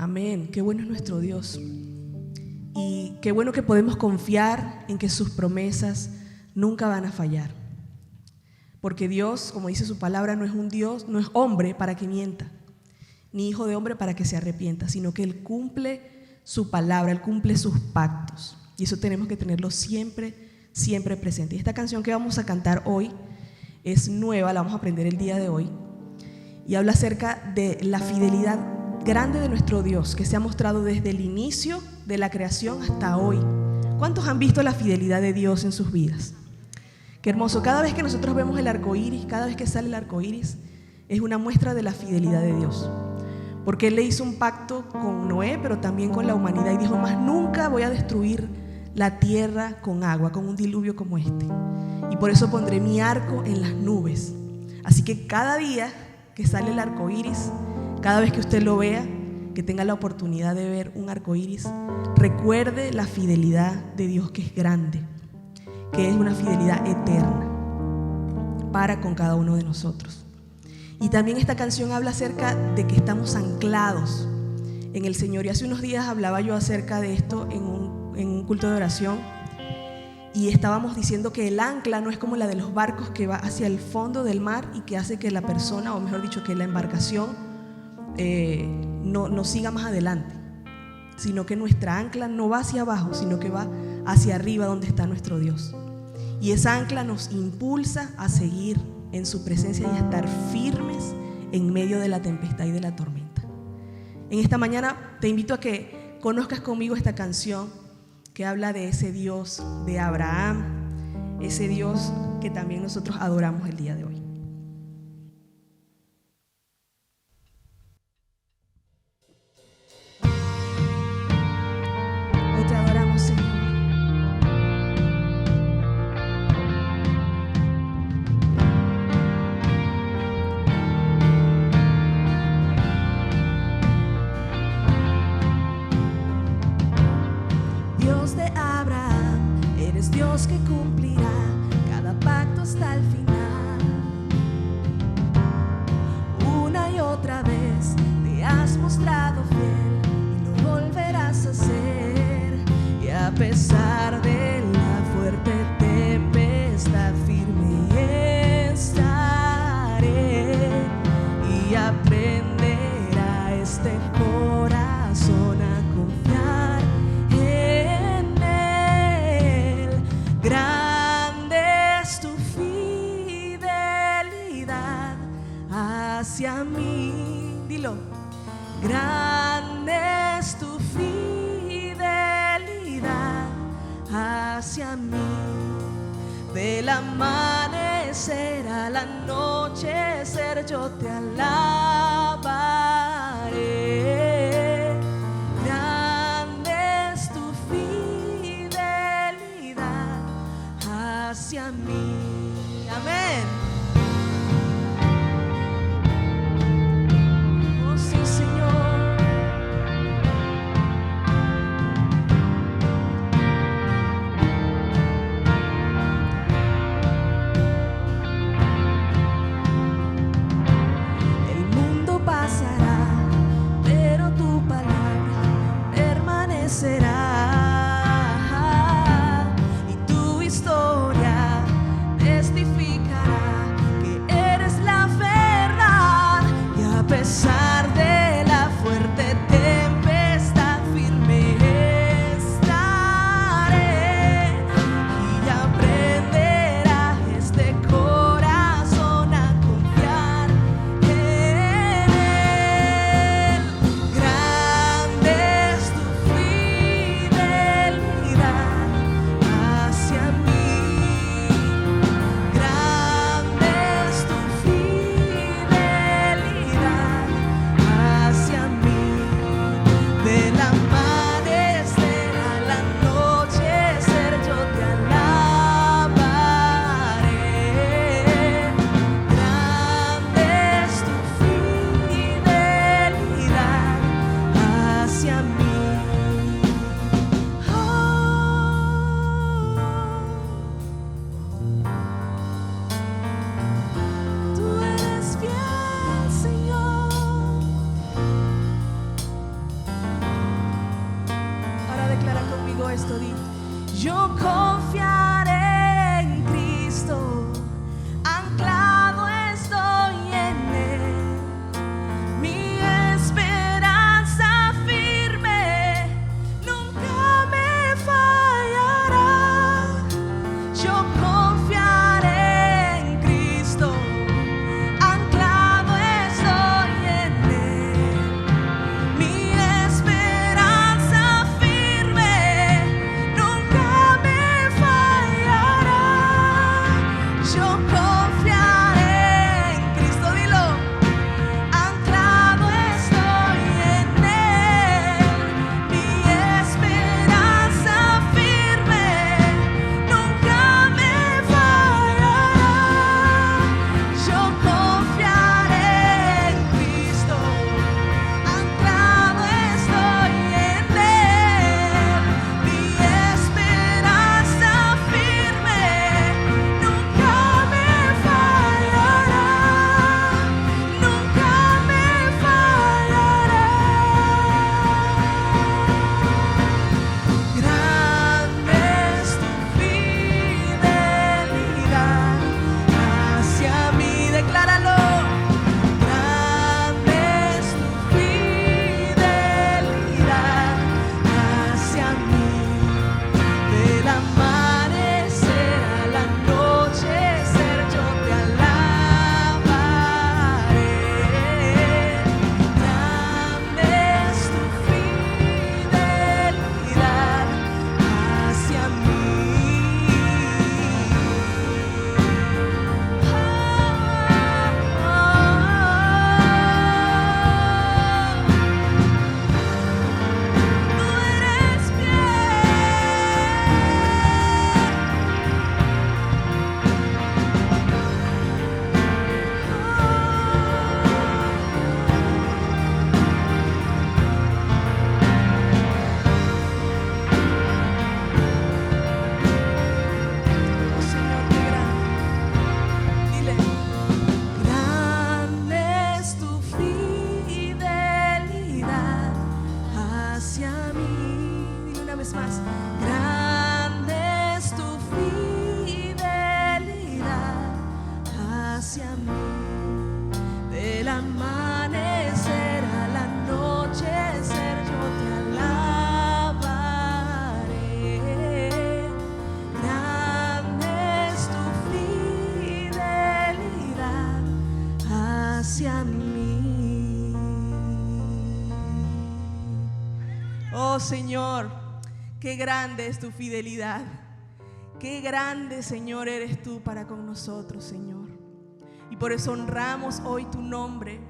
Amén. Qué bueno es nuestro Dios. Y qué bueno que podemos confiar en que sus promesas nunca van a fallar. Porque Dios, como dice su palabra, no es un Dios, no es hombre para que mienta, ni hijo de hombre para que se arrepienta, sino que Él cumple su palabra, Él cumple sus pactos. Y eso tenemos que tenerlo siempre, siempre presente. Y esta canción que vamos a cantar hoy es nueva, la vamos a aprender el día de hoy. Y habla acerca de la fidelidad grande de nuestro Dios, que se ha mostrado desde el inicio de la creación hasta hoy. ¿Cuántos han visto la fidelidad de Dios en sus vidas? Qué hermoso. Cada vez que nosotros vemos el arco iris, cada vez que sale el arco iris, es una muestra de la fidelidad de Dios. Porque Él le hizo un pacto con Noé, pero también con la humanidad, y dijo: más nunca voy a destruir la tierra con agua, con un diluvio como este. Y por eso pondré mi arco en las nubes. Así que cada día que sale el arco iris, cada vez que usted lo vea, que tenga la oportunidad de ver un arco iris, recuerde la fidelidad de Dios, que es grande, que es una fidelidad eterna para con cada uno de nosotros. Y también esta canción habla acerca de que estamos anclados en el Señor. Y hace unos días hablaba yo acerca de esto en un culto de oración, y estábamos diciendo que el ancla no es como la de los barcos que va hacia el fondo del mar y que hace que la persona, o mejor dicho, que la embarcación no siga más adelante, sino que nuestra ancla no va hacia abajo, sino que va hacia arriba, donde está nuestro Dios. Y esa ancla nos impulsa a seguir en su presencia y a estar firmes en medio de la tempestad y de la tormenta. En esta mañana te invito a que conozcas conmigo esta canción que habla de ese Dios de Abraham, ese Dios que también nosotros adoramos el día de hoy. Hoy te adoramos, Señor. Dios de Abraham, eres Dios que cumplirá cada pacto hasta el final. Una y otra vez te has mostrado fiel y lo volverás a hacer. Y a pesar de la fuerte tempestad, firme estaré, y aprenderá este corazón a confiar en Él. Grande es tu fidelidad hacia mí. Dilo. Grande es tu fidelidad hacia mí. Del amanecer al anochecer yo te alabaré. Grande es tu fidelidad hacia mí. Amén. Oh sí, Señor. El mundo hacia mí. Del amanecer al anochecer yo te alabaré. Grande es tu fidelidad hacia mí. Oh Señor, qué grande es tu fidelidad. Qué grande, Señor, eres tú para con nosotros, Señor. Y por eso honramos hoy tu nombre.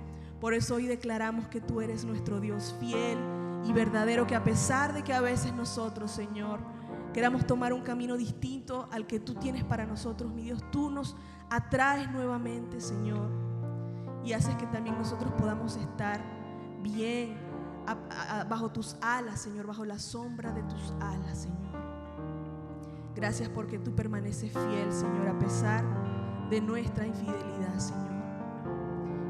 Por eso hoy declaramos que tú eres nuestro Dios fiel y verdadero, que a pesar de que a veces nosotros, Señor, queramos tomar un camino distinto al que tú tienes para nosotros, mi Dios, tú nos atraes nuevamente, Señor, y haces que también nosotros podamos estar bien bajo tus alas, Señor, bajo la sombra de tus alas, Señor. Gracias porque tú permaneces fiel, Señor, a pesar de nuestra infidelidad, Señor.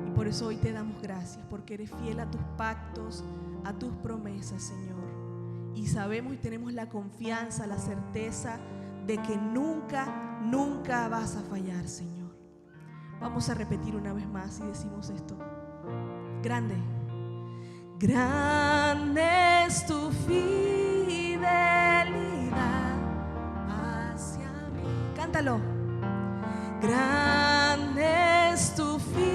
Y por eso hoy te damos gracias, porque eres fiel a tus pactos, a tus promesas, Señor. Y sabemos y tenemos la confianza, la certeza de que nunca, nunca vas a fallar, Señor. Vamos a repetir una vez más y decimos esto. Grande. Grande es tu fidelidad hacia mí. Cántalo. Grande es tu fidelidad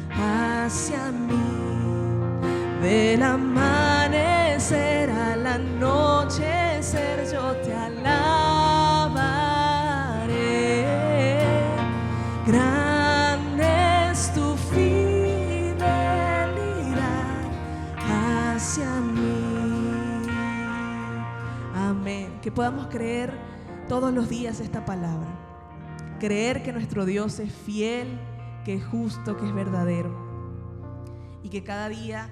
hacia mí. Del amanecer al anochecer yo te alabaré. Grande es tu fidelidad hacia mí. Amén. Que podamos creer todos los días esta palabra. Creer que nuestro Dios es fiel, que es justo, que es verdadero. Y que cada día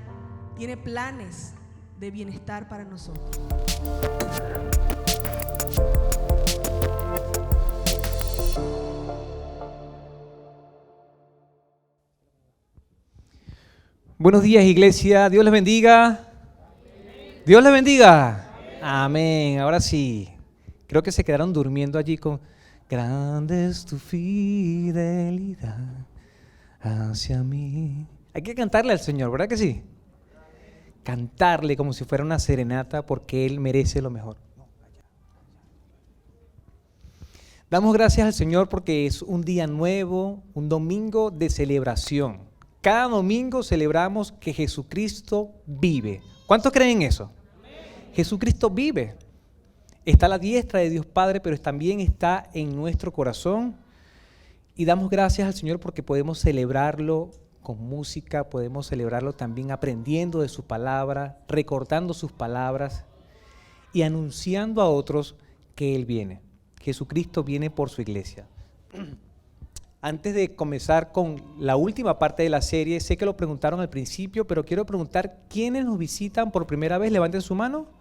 tiene planes de bienestar para nosotros. Buenos días, iglesia. Dios les bendiga. Dios les bendiga. Amén. Ahora sí. Creo que se quedaron durmiendo allí con grande es tu fidelidad hacia mí. Hay que cantarle al Señor, ¿verdad que sí? Cantarle como si fuera una serenata, porque Él merece lo mejor. Damos gracias al Señor porque es un día nuevo, un domingo de celebración. Cada domingo celebramos que Jesucristo vive. ¿Cuántos creen eso? Amén. Jesucristo vive. Está a la diestra de Dios Padre, pero también está en nuestro corazón. Y damos gracias al Señor porque podemos celebrarlo con música, podemos celebrarlo también aprendiendo de su palabra, recordando sus palabras y anunciando a otros que Él viene. Jesucristo viene por su iglesia. Antes de comenzar con la última parte de la serie, sé que lo preguntaron al principio, pero quiero preguntar, ¿quiénes nos visitan por primera vez? Levanten su mano.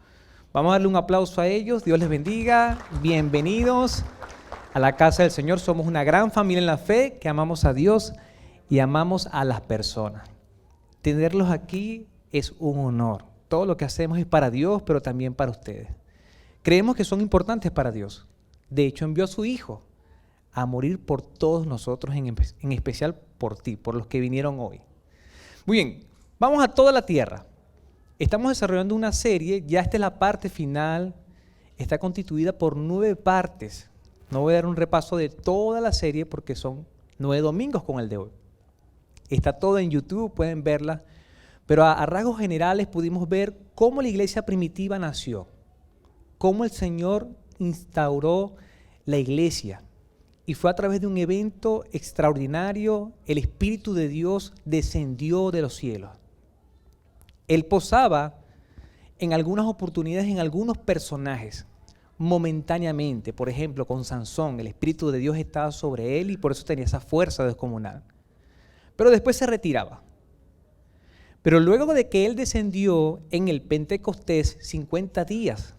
Vamos a darle un aplauso a ellos. Dios les bendiga. Bienvenidos a la casa del Señor. Somos una gran familia en la fe que amamos a Dios y amamos a las personas. Tenerlos aquí es un honor. Todo lo que hacemos es para Dios, pero también para ustedes. Creemos que son importantes para Dios. De hecho, envió a su Hijo a morir por todos nosotros, en especial por ti, por los que vinieron hoy. Muy bien, vamos a toda la tierra. Estamos desarrollando una serie, ya esta es la parte final, está constituida por 9 partes. No voy a dar un repaso de toda la serie porque son 9 domingos con el de hoy. Está todo en YouTube, pueden verla, pero a rasgos generales pudimos ver cómo la iglesia primitiva nació, cómo el Señor instauró la iglesia. Y fue a través de un evento extraordinario, el Espíritu de Dios descendió de los cielos. Él posaba en algunas oportunidades en algunos personajes, momentáneamente. Por ejemplo, con Sansón, el Espíritu de Dios estaba sobre él y por eso tenía esa fuerza descomunal. Pero después se retiraba. Pero luego de que él descendió en el Pentecostés, 50 días,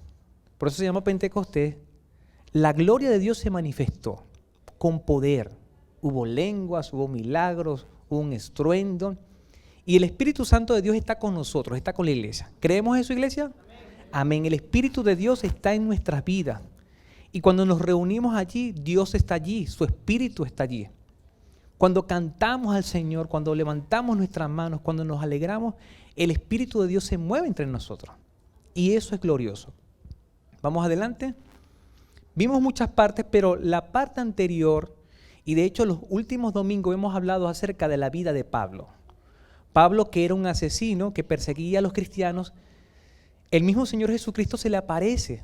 por eso se llama Pentecostés, la gloria de Dios se manifestó con poder. Hubo lenguas, hubo milagros, hubo un estruendo. Y el Espíritu Santo de Dios está con nosotros, está con la iglesia. ¿Creemos eso, iglesia? Amén. Amén. El Espíritu de Dios está en nuestras vidas. Y cuando nos reunimos allí, Dios está allí, su Espíritu está allí. Cuando cantamos al Señor, cuando levantamos nuestras manos, cuando nos alegramos, el Espíritu de Dios se mueve entre nosotros. Y eso es glorioso. Vamos adelante. Vimos muchas partes, pero la parte anterior, y de hecho los últimos domingos hemos hablado acerca de la vida de Pablo. Pablo, que era un asesino, que perseguía a los cristianos, el mismo Señor Jesucristo se le aparece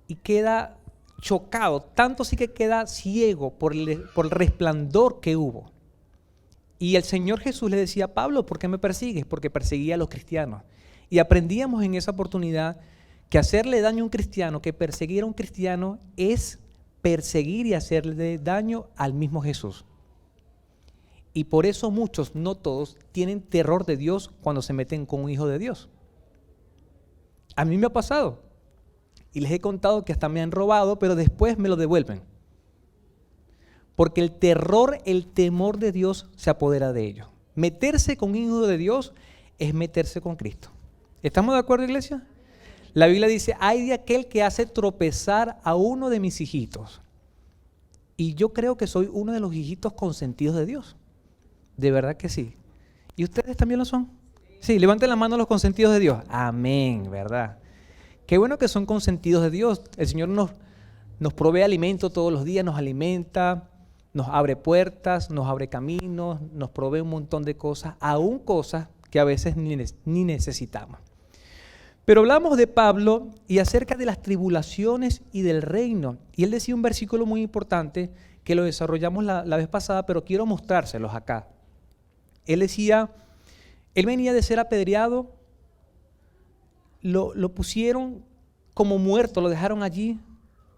y queda chocado, tanto sí que queda ciego por el resplandor que hubo. Y el Señor Jesús le decía: Pablo, ¿por qué me persigues? Porque perseguía a los cristianos. Y aprendíamos en esa oportunidad que hacerle daño a un cristiano, que perseguir a un cristiano, es perseguir y hacerle daño al mismo Jesús. Y por eso muchos, no todos, tienen terror de Dios cuando se meten con un hijo de Dios. A mí me ha pasado. Y les he contado que hasta me han robado, pero después me lo devuelven. Porque el terror, el temor de Dios se apodera de ellos. Meterse con un hijo de Dios es meterse con Cristo. ¿Estamos de acuerdo, iglesia? La Biblia dice: ay de aquel que hace tropezar a uno de mis hijitos. Y yo creo que soy uno de los hijitos consentidos de Dios. De verdad que sí. ¿Y ustedes también lo son? Sí, levanten la mano los consentidos de Dios. Amén, ¿verdad? Qué bueno que son consentidos de Dios. El Señor nos provee alimento todos los días, nos alimenta, nos abre puertas, nos abre caminos, nos provee un montón de cosas, aún cosas que a veces ni necesitamos. Pero hablamos de Pablo y acerca de las tribulaciones y del reino. Y él decía un versículo muy importante que lo desarrollamos la vez pasada, pero quiero mostrárselos acá. Él decía, él venía de ser apedreado, lo pusieron como muerto, lo dejaron allí,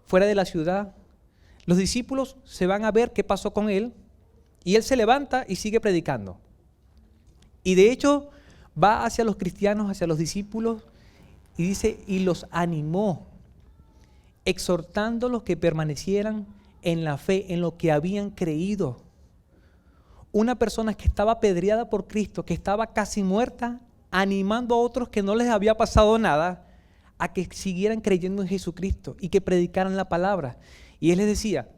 fuera de la ciudad. Los discípulos se van a ver qué pasó con él y él se levanta y sigue predicando. Y de hecho va hacia los cristianos, hacia los discípulos y dice, y los animó, exhortándolos que permanecieran en la fe, en lo que habían creído. Una persona que estaba apedreada por Cristo, que estaba casi muerta, animando a otros que no les había pasado nada, a que siguieran creyendo en Jesucristo y que predicaran la palabra. Y él les decía,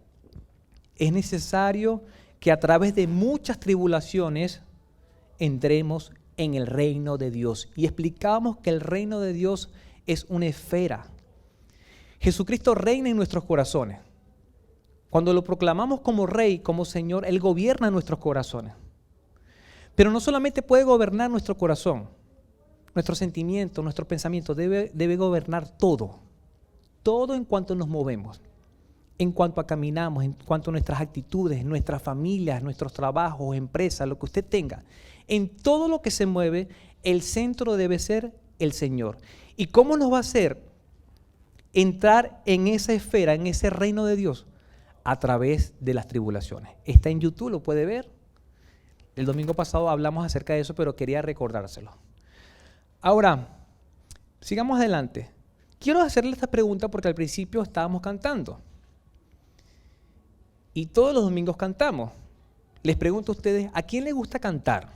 es necesario que a través de muchas tribulaciones entremos en el reino de Dios. Y explicábamos que el reino de Dios es una esfera. Jesucristo reina en nuestros corazones. Cuando lo proclamamos como Rey, como Señor, Él gobierna nuestros corazones. Pero no solamente puede gobernar nuestro corazón, nuestros sentimientos, nuestros pensamientos, debe gobernar todo. Todo en cuanto nos movemos, en cuanto a caminamos, en cuanto a nuestras actitudes, nuestras familias, nuestros trabajos, empresas, lo que usted tenga. En todo lo que se mueve, el centro debe ser el Señor. ¿Y cómo nos va a hacer entrar en esa esfera, en ese reino de Dios? A través de las tribulaciones. Está en YouTube, lo puede ver. El domingo pasado hablamos acerca de eso, pero quería recordárselo. Ahora, sigamos adelante. Quiero hacerle esta pregunta porque al principio estábamos cantando. Y todos los domingos cantamos. Les pregunto a ustedes, ¿a quién le gusta cantar?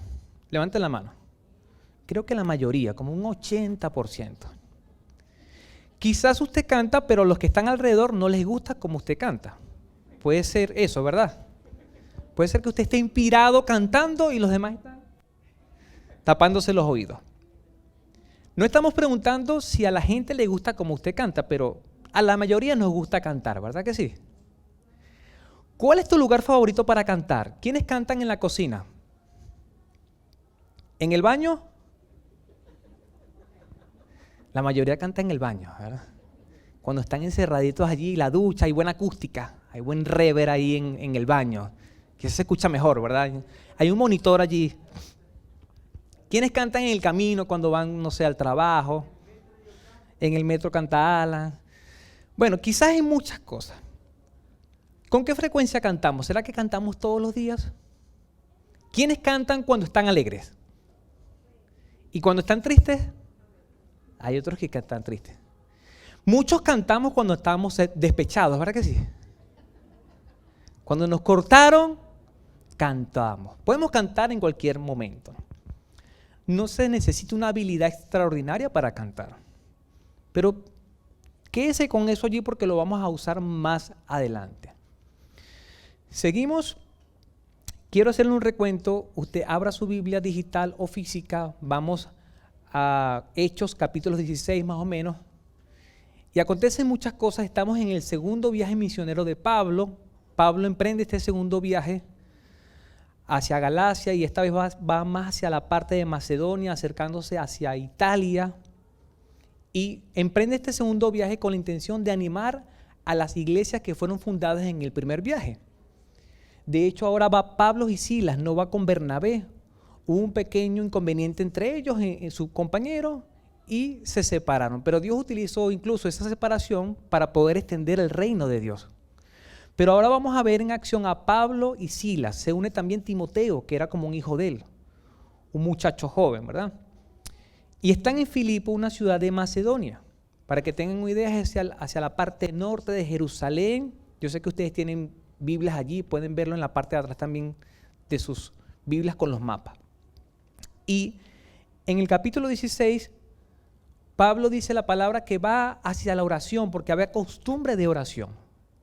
Levanten la mano. Creo que la mayoría, como un 80%. Quizás usted canta, pero los que están alrededor no les gusta como usted canta. Puede ser eso, ¿verdad? Puede ser que usted esté inspirado cantando y los demás están tapándose los oídos. No estamos preguntando si a la gente le gusta como usted canta, pero a la mayoría nos gusta cantar, ¿verdad que sí? ¿Cuál es tu lugar favorito para cantar? ¿Quiénes cantan en la cocina? ¿En el baño? La mayoría canta en el baño, ¿verdad? Cuando están encerraditos allí, la ducha, hay buena acústica, hay buen reverb ahí en el baño, que se escucha mejor, ¿verdad? Hay un monitor allí. ¿Quiénes cantan en el camino cuando van, no sé, al trabajo? En el metro canta Alan. Bueno, quizás hay muchas cosas. ¿Con qué frecuencia cantamos? ¿Será que cantamos todos los días? ¿Quiénes cantan cuando están alegres? ¿Y cuando están tristes? Hay otros que cantan tristes. Muchos cantamos cuando estamos despechados, ¿verdad que sí? Cuando nos cortaron, cantamos. Podemos cantar en cualquier momento. No se necesita una habilidad extraordinaria para cantar. Pero Quédese con eso allí porque lo vamos a usar más adelante. Seguimos. Quiero hacerle un recuento. Usted abra su Biblia digital o física. Vamos a Hechos capítulo 16 más o menos. Y acontecen muchas cosas. Estamos en el segundo viaje misionero de Pablo. Pablo emprende este segundo viaje hacia Galacia y esta vez va más hacia la parte de Macedonia, acercándose hacia Italia. Y emprende este segundo viaje con la intención de animar a las iglesias que fueron fundadas en el primer viaje. De hecho, ahora va Pablo y Silas, no va con Bernabé. Hubo un pequeño inconveniente entre ellos, en sus compañeros, y se separaron. Pero Dios utilizó incluso esa separación para poder extender el reino de Dios. Pero ahora vamos a ver en acción a Pablo y Silas. Se une también Timoteo, que era como un hijo de él, un muchacho joven, ¿verdad? Y están en Filipo, una ciudad de Macedonia. Para que tengan una idea, es hacia la parte norte de Jerusalén. Yo sé que ustedes tienen Biblias allí, pueden verlo en la parte de atrás también de sus Biblias con los mapas. Y en el capítulo 16, Pablo dice la palabra que va hacia la oración, porque había costumbre de oración.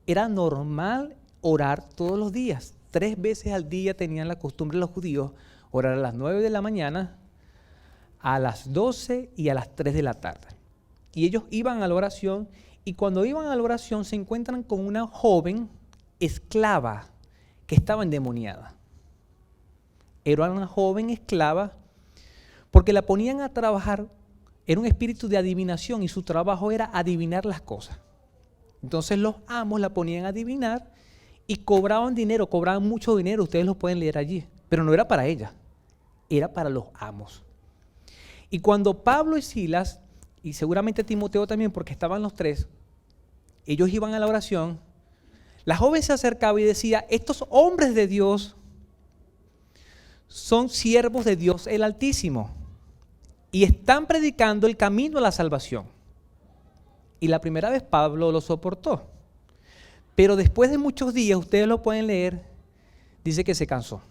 Era normal orar todos los días. 3 veces al día tenían la costumbre los judíos, orar a las 9 de la mañana, a las 12 y a las 3 de la tarde. Y ellos iban a la oración, y cuando iban a la oración se encuentran con una joven esclava que estaba endemoniada. Era una joven esclava porque la ponían a trabajar, era un espíritu de adivinación y su trabajo era adivinar las cosas. Entonces los amos la ponían a adivinar y cobraban dinero, cobraban mucho dinero, ustedes lo pueden leer allí, pero no era para ella, era para los amos. Y cuando Pablo y Silas, y seguramente Timoteo también, porque estaban los 3, ellos iban a la oración, la joven se acercaba y decía, estos hombres de Dios son siervos de Dios el Altísimo y están predicando el camino a la salvación. Y la primera vez Pablo lo soportó, pero después de muchos días, ustedes lo pueden leer, dice que se cansó.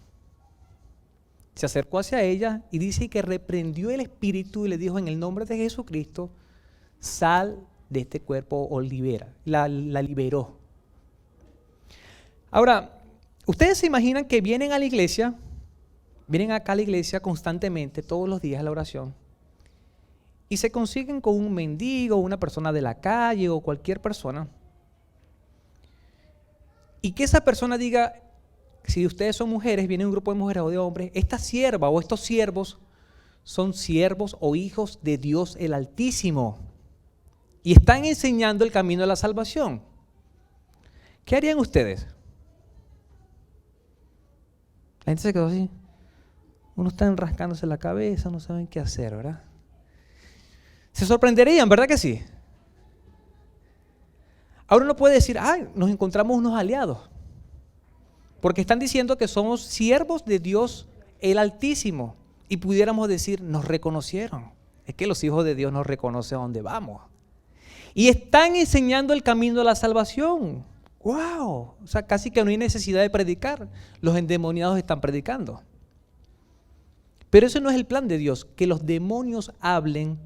Se acercó hacia ella y dice que reprendió el espíritu y le dijo, en el nombre de Jesucristo, sal de este cuerpo o libera. La liberó. Ahora, ustedes se imaginan que vienen a la iglesia, vienen acá a la iglesia constantemente, todos los días a la oración, y se consiguen con un mendigo, una persona de la calle o cualquier persona, y que esa persona diga, si ustedes son mujeres, viene un grupo de mujeres o de hombres, esta sierva o estos siervos son siervos o hijos de Dios el Altísimo y están enseñando el camino de la salvación. ¿Qué harían ustedes? La gente se quedó así. Uno está rascándose la cabeza, no saben qué hacer, ¿verdad? Se sorprenderían, ¿verdad que sí? Ahora uno puede decir, nos encontramos unos aliados. Porque están diciendo que somos siervos de Dios el Altísimo. Y pudiéramos decir, nos reconocieron. Es que los hijos de Dios nos reconocen a dónde vamos. Y están enseñando el camino de la salvación. ¡Wow! O sea, casi que no hay necesidad de predicar. Los endemoniados están predicando. Pero ese no es el plan de Dios, que los demonios hablen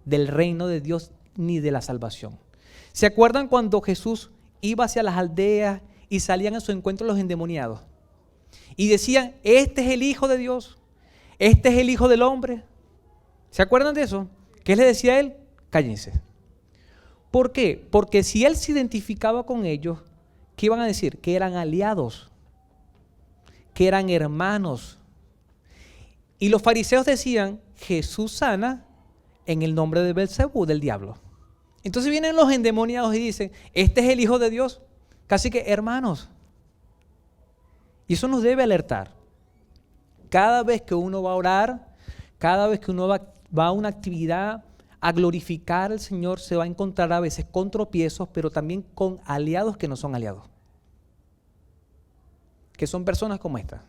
del reino de Dios ni de la salvación. ¿Se acuerdan cuando Jesús iba hacia las aldeas y salían a su encuentro los endemoniados? Y decían, este es el Hijo de Dios, este es el Hijo del Hombre. ¿Se acuerdan de eso? ¿Qué le decía a él? Cállense. ¿Por qué? Porque si él se identificaba con ellos, ¿qué iban a decir? Que eran aliados, que eran hermanos. Y los fariseos decían, Jesús sana en el nombre de Belcebú, del diablo. Entonces vienen los endemoniados y dicen, este es el Hijo de Dios, casi que hermanos. Y eso nos debe alertar. Cada vez que uno va a orar, cada vez que uno va a una actividad a glorificar al Señor, se va a encontrar a veces con tropiezos, pero también con aliados que no son aliados. Que son personas como esta,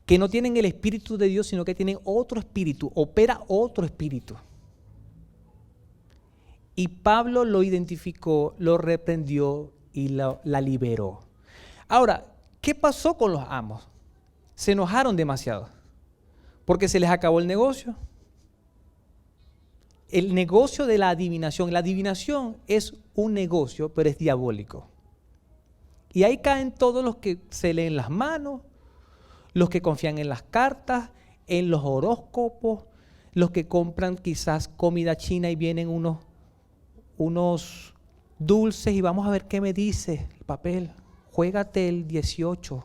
que no tienen el Espíritu de Dios, sino que tienen otro espíritu, opera otro espíritu. Y Pablo lo identificó, lo reprendió y la liberó. Ahora, ¿qué pasó con los amos? Se enojaron demasiado porque se les acabó el negocio. el negocio de la adivinación. La adivinación es un negocio, pero es diabólico. Y ahí caen todos los que se leen las manos, los que confían en las cartas, en los horóscopos, los que compran quizás comida china y vienen unos dulces y vamos a ver qué me dice el papel. Juégate el 18.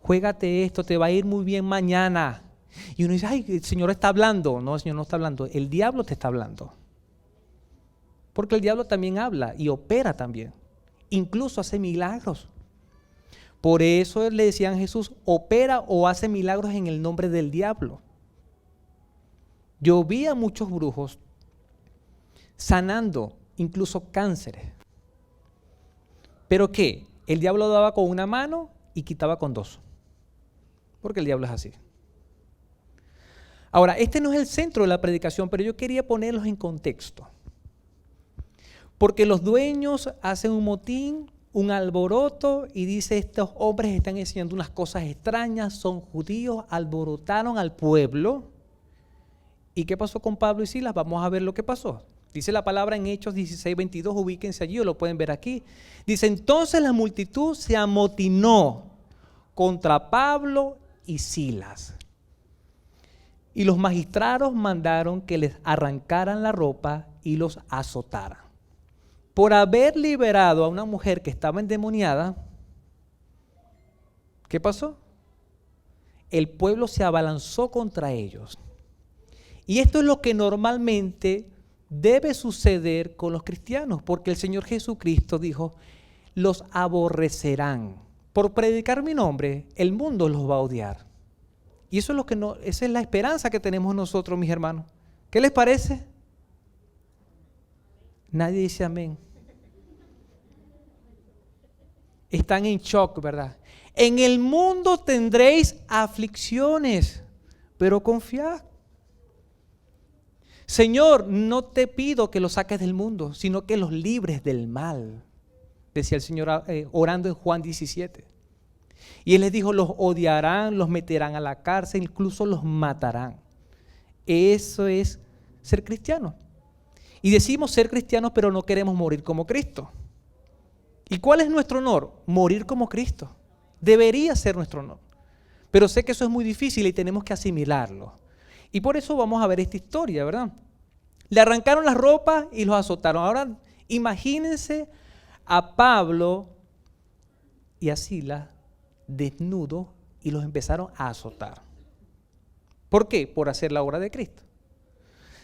Juégate esto, te va a ir muy bien mañana. Y uno dice, ay, el Señor está hablando. No, el Señor no está hablando, el diablo te está hablando. Porque el diablo también habla y opera también. Incluso hace milagros. Por eso le decían a Jesús, opera o hace milagros en el nombre del diablo. Yo vi a muchos brujos sanando incluso cánceres. ¿Pero qué? El diablo daba con una mano y quitaba con dos. Porque el diablo es así. Ahora, este no es el centro de la predicación, pero yo quería ponerlos en contexto. Porque los dueños hacen un motín, un alboroto y dice, estos hombres están enseñando unas cosas extrañas, son judíos, alborotaron al pueblo. ¿Y qué pasó con Pablo y Silas? Vamos a ver lo que pasó. Dice la palabra en Hechos 16:22, ubíquense allí o lo pueden ver aquí. Dice, entonces la multitud se amotinó contra Pablo y Silas. Y los magistrados mandaron que les arrancaran la ropa y los azotaran. Por haber liberado a una mujer que estaba endemoniada, ¿qué pasó? El pueblo se abalanzó contra ellos. Y esto es lo que normalmente debe suceder con los cristianos, porque el Señor Jesucristo dijo, los aborrecerán. Por predicar mi nombre, el mundo los va a odiar. Y eso es lo que esa es la esperanza que tenemos nosotros, mis hermanos. ¿Qué les parece? Nadie dice amén. Están en shock, ¿verdad? En el mundo tendréis aflicciones, pero confiad. Señor, no te pido que los saques del mundo, sino que los libres del mal. Decía el Señor orando en Juan 17. Y Él les dijo, los odiarán, los meterán a la cárcel, incluso los matarán. Eso es ser cristiano. Y decimos ser cristianos, pero no queremos morir como Cristo. ¿Y cuál es nuestro honor? Morir como Cristo. Debería ser nuestro honor. Pero sé que eso es muy difícil y tenemos que asimilarlo. Y por eso vamos a ver esta historia, ¿verdad? Le arrancaron las ropas y los azotaron. Ahora imagínense a Pablo y a Silas desnudos y los empezaron a azotar. ¿Por qué? Por hacer la obra de Cristo.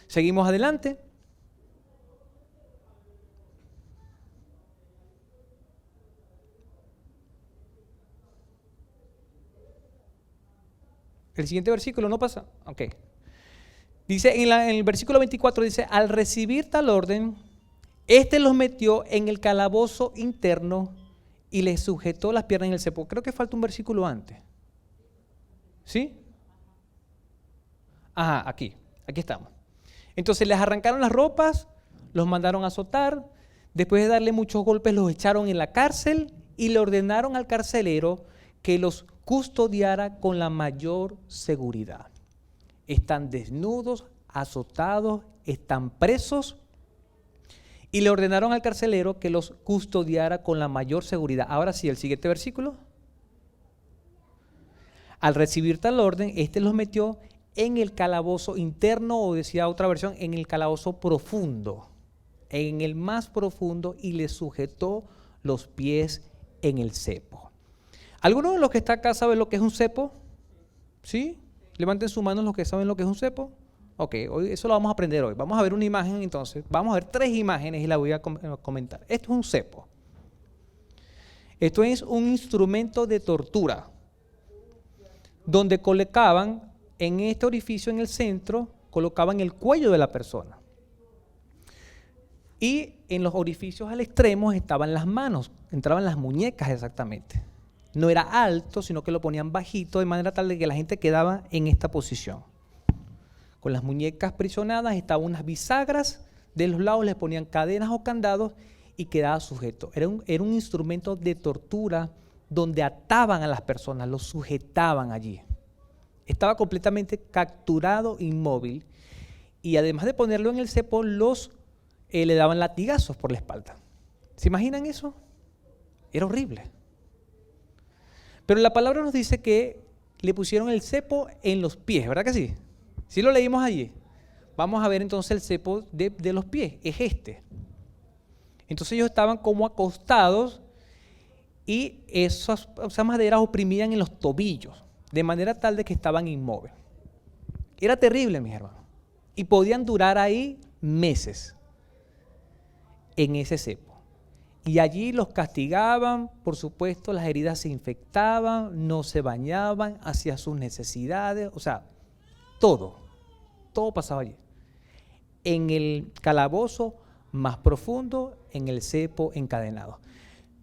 Seguimos adelante. El siguiente versículo no pasa. Ok. Dice en el versículo 24, dice, al recibir tal orden, éste los metió en el calabozo interno y les sujetó las piernas en el cepo. Creo que falta un versículo antes. ¿Sí? Ajá, aquí estamos. Entonces les arrancaron las ropas, los mandaron a azotar, después de darle muchos golpes los echaron en la cárcel y le ordenaron al carcelero que los custodiara con la mayor seguridad. Están desnudos, azotados, están presos y le ordenaron al carcelero que los custodiara con la mayor seguridad. Ahora sí, el siguiente versículo. Al recibir tal orden, éste los metió en el calabozo interno, o decía otra versión, en el calabozo profundo, en el más profundo, y les sujetó los pies en el cepo. ¿Alguno de los que está acá sabe lo que es un cepo? ¿Sí? Levanten sus manos los que saben lo que es un cepo. Ok, hoy eso lo vamos a aprender hoy. Vamos a ver una imagen entonces. Vamos a ver 3 imágenes y la voy a comentar. Esto es un cepo. Esto es un instrumento de tortura donde colocaban en este orificio en el centro, colocaban el cuello de la persona. Y en los orificios al extremo estaban las manos, entraban las muñecas exactamente. No era alto, sino que lo ponían bajito, de manera tal de que la gente quedaba en esta posición. Con las muñecas prisionadas estaban unas bisagras, de los lados les ponían cadenas o candados y quedaba sujeto. Era un instrumento de tortura donde ataban a las personas, los sujetaban allí. estaba completamente capturado, inmóvil, y además de ponerlo en el cepo, le daban latigazos por la espalda. ¿Se imaginan eso? Era horrible. Pero la palabra nos dice que le pusieron el cepo en los pies, ¿verdad que sí? Sí lo leímos allí. Vamos a ver entonces el cepo de los pies, es este. Entonces ellos estaban como acostados y esas maderas oprimían en los tobillos, de manera tal de que estaban inmóviles. Era terrible, mis hermanos. Y podían durar ahí meses en ese cepo. Y allí los castigaban, por supuesto, las heridas se infectaban, no se bañaban, hacían sus necesidades, o sea, todo pasaba allí. En el calabozo más profundo, en el cepo encadenado.